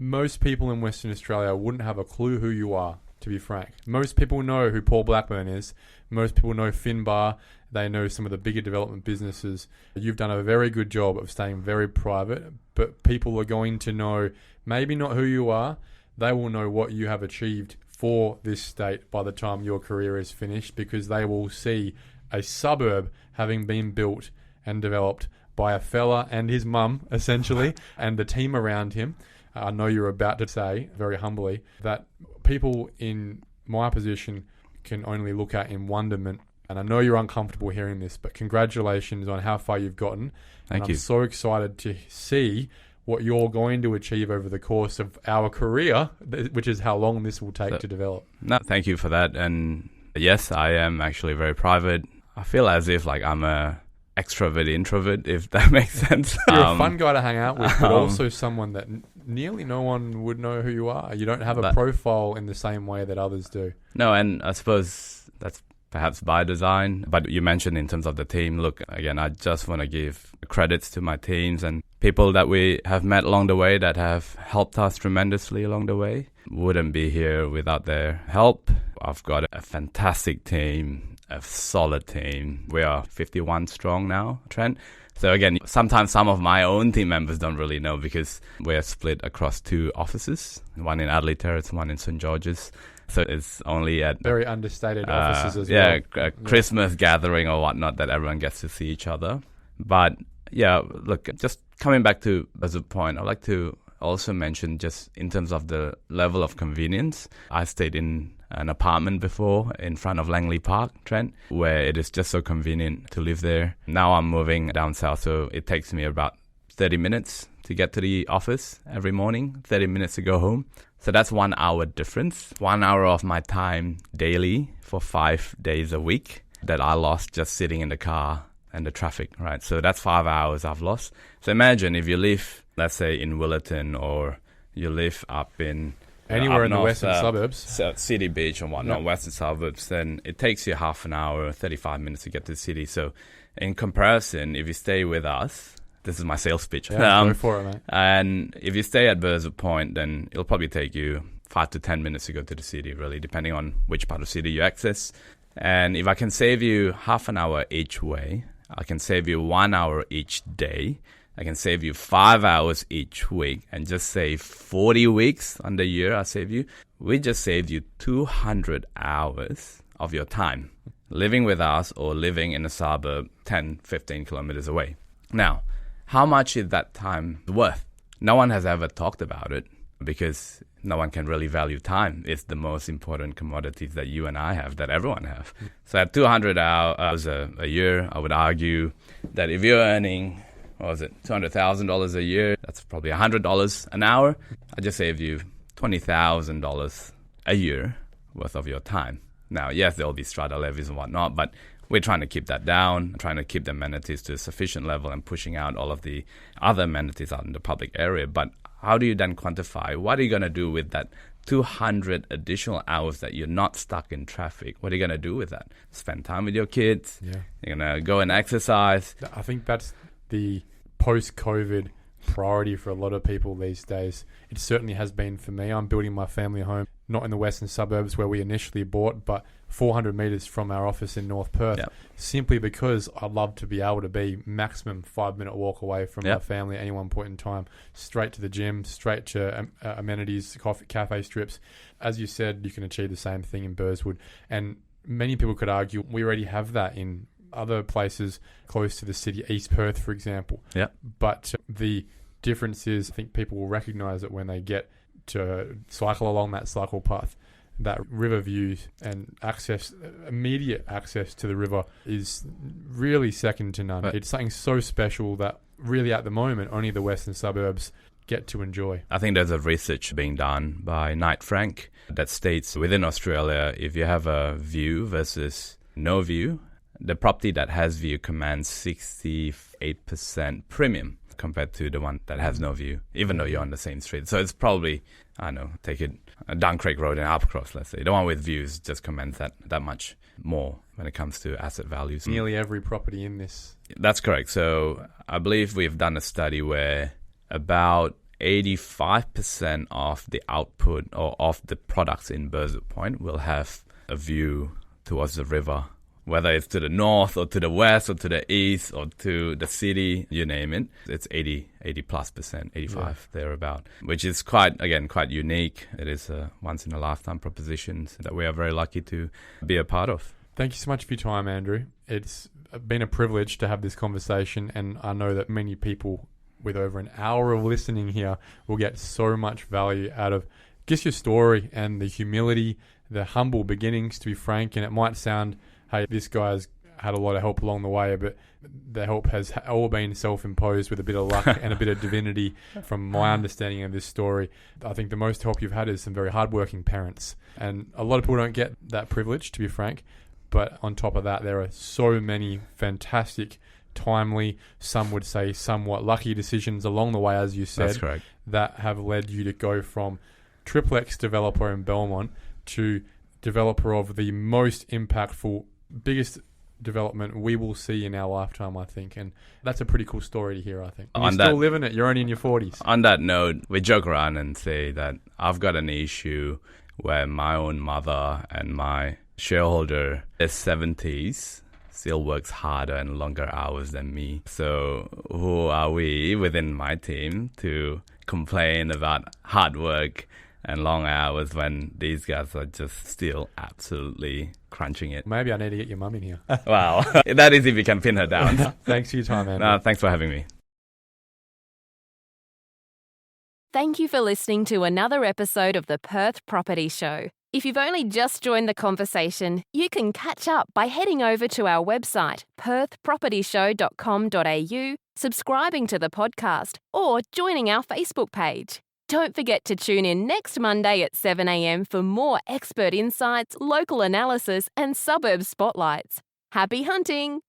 most people in Western Australia wouldn't have a clue who you are, to be frank. Most people know who Paul Blackburn is. Most people know Finbar. They know some of the bigger development businesses. You've done a very good job of staying very private, but people are going to know maybe not who you are. They will know what you have achieved for this state by the time your career is finished, because they will see a suburb having been built and developed by a fella and his mum, essentially, and the team around him. I know you're about to say, very humbly, that people in my position can only look at in wonderment. And I know you're uncomfortable hearing this, but congratulations on how far you've gotten. Thank you. I'm so excited to see what you're going to achieve over the course of our career, which is how long this will take to develop. No, thank you for that. And yes, I am actually very private. I feel as if like I'm a extrovert introvert, if that makes sense. You're a fun guy to hang out with, but also someone that nearly no one would know who you are. You don't have a profile in the same way that others do. No, and I suppose that's perhaps by design. But you mentioned in terms of the team, look, again, I just want to give credits to my teams and people that we have met along the way that have helped us tremendously along the way. Wouldn't be here without their help. I've got a fantastic team, a solid team. We are 51 strong now, Trent. So again, sometimes some of my own team members don't really know because we're split across 2 offices, one in Adelaide Terrace, one in St. George's. So it's only at very understated offices as well. A Christmas gathering or whatnot that everyone gets to see each other. But yeah, look, just coming back to Burswood Point, I'd like to also mention just in terms of the level of convenience. I stayed in an apartment before in front of Langley Park, Trent, where it is just so convenient to live there. Now I'm moving down south, so it takes me about 30 minutes to get to the office every morning, 30 minutes to go home. So that's 1 hour difference, 1 hour of my time daily for 5 days a week that I lost just sitting in the car and the traffic, right? So that's 5 hours I've lost. So imagine if you live, let's say, in Willerton, or you live up in anywhere up in the western suburbs, City Beach and whatnot, western suburbs, then it takes you half an hour, 35 minutes to get to the city. So in comparison, if you stay with us, this is my sales pitch. Go for it, mate. And if you stay at Burswood Point, then it'll probably take you 5 to 10 minutes to go to the city, really, depending on which part of the city you access. And if I can save you half an hour each way, I can save you 1 hour each day. I can save you 5 hours each week, and just save 40 weeks on the year I save you. We just saved you 200 hours of your time living with us or living in a suburb 10, 15 kilometers away. Now, how much is that time worth? No one has ever talked about it because no one can really value time. It's the most important commodity that you and I have, that everyone have. So at 200 hours a year, I would argue that if you're earning, $200,000 a year, that's probably $100 an hour. I just saved you $20,000 a year worth of your time. Now, yes, there'll be strata levies and whatnot, but we're trying to keep that down, trying to keep the amenities to a sufficient level and pushing out all of the other amenities out in the public area. But how do you then quantify? What are you going to do with that 200 additional hours that you're not stuck in traffic? What are you going to do with that? Spend time with your kids? Yeah. You're going to go and exercise? I think that's the post-COVID priority for a lot of people these days. It certainly has been for me. I'm building my family home, not in the western suburbs where we initially bought, but 400 metres from our office in North Perth, simply because I love to be able to be maximum 5-minute walk away from my family at any one point in time, straight to the gym, straight to amenities, cafe strips. As you said, you can achieve the same thing in Burswood, and many people could argue we already have that in other places close to the city, East Perth, for example. But the difference is, I think people will recognise it when they get to cycle along that cycle path. That river view and access, immediate access to the river, is really second to none. It's something so special that really at the moment only the western suburbs get to enjoy. I think there's a research being done by Knight Frank that states within Australia, if you have a view versus no view, the property that has view commands 68% premium compared to the one that has no view, even though you're on the same street. So it's probably, I don't know, take it Duncraig Road in Upcross, let's say. The one with views just commands that much more when it comes to asset values. Nearly every property in this. That's correct. So I believe we've done a study where about 85% of the output or of the products in Burswood Point will have a view towards the river. Whether it's to the north or to the west or to the east or to the city, you name it, it's 80 plus percent, 85 thereabout, which is quite unique. It is a once in a lifetime proposition that we are very lucky to be a part of. Thank you so much for your time, Andrew. It's been a privilege to have this conversation, and I know that many people with over an hour of listening here will get so much value out of just your story and the humility, the humble beginnings, to be frank. And it might sound, hey, this guy's had a lot of help along the way, but the help has all been self-imposed with a bit of luck and a bit of divinity from my understanding of this story. I think the most help you've had is some very hardworking parents. And a lot of people don't get that privilege, to be frank. But on top of that, there are so many fantastic, timely, some would say somewhat lucky decisions along the way, as you said. That's correct. That have led you to go from triplex developer in Belmont to developer of the most impactful, biggest development we will see in our lifetime, I think. And that's a pretty cool story to hear, I think. And you're still living it. You're only in your 40s. On that note, we joke around and say that I've got an issue where my own mother and my shareholder in his 70s still works harder and longer hours than me. So who are we within my team to complain about hard work and long hours when these guys are just still absolutely crunching it? Maybe I need to get your mum in here. Wow. That is if you can pin her down. Thanks for your time, Andrew. No, thanks for having me. Thank you for listening to another episode of the Perth Property Show. If you've only just joined the conversation, you can catch up by heading over to our website, perthpropertyshow.com.au, subscribing to the podcast, or joining our Facebook page. Don't forget to tune in next Monday at 7 a.m. for more expert insights, local analysis, and suburb spotlights. Happy hunting!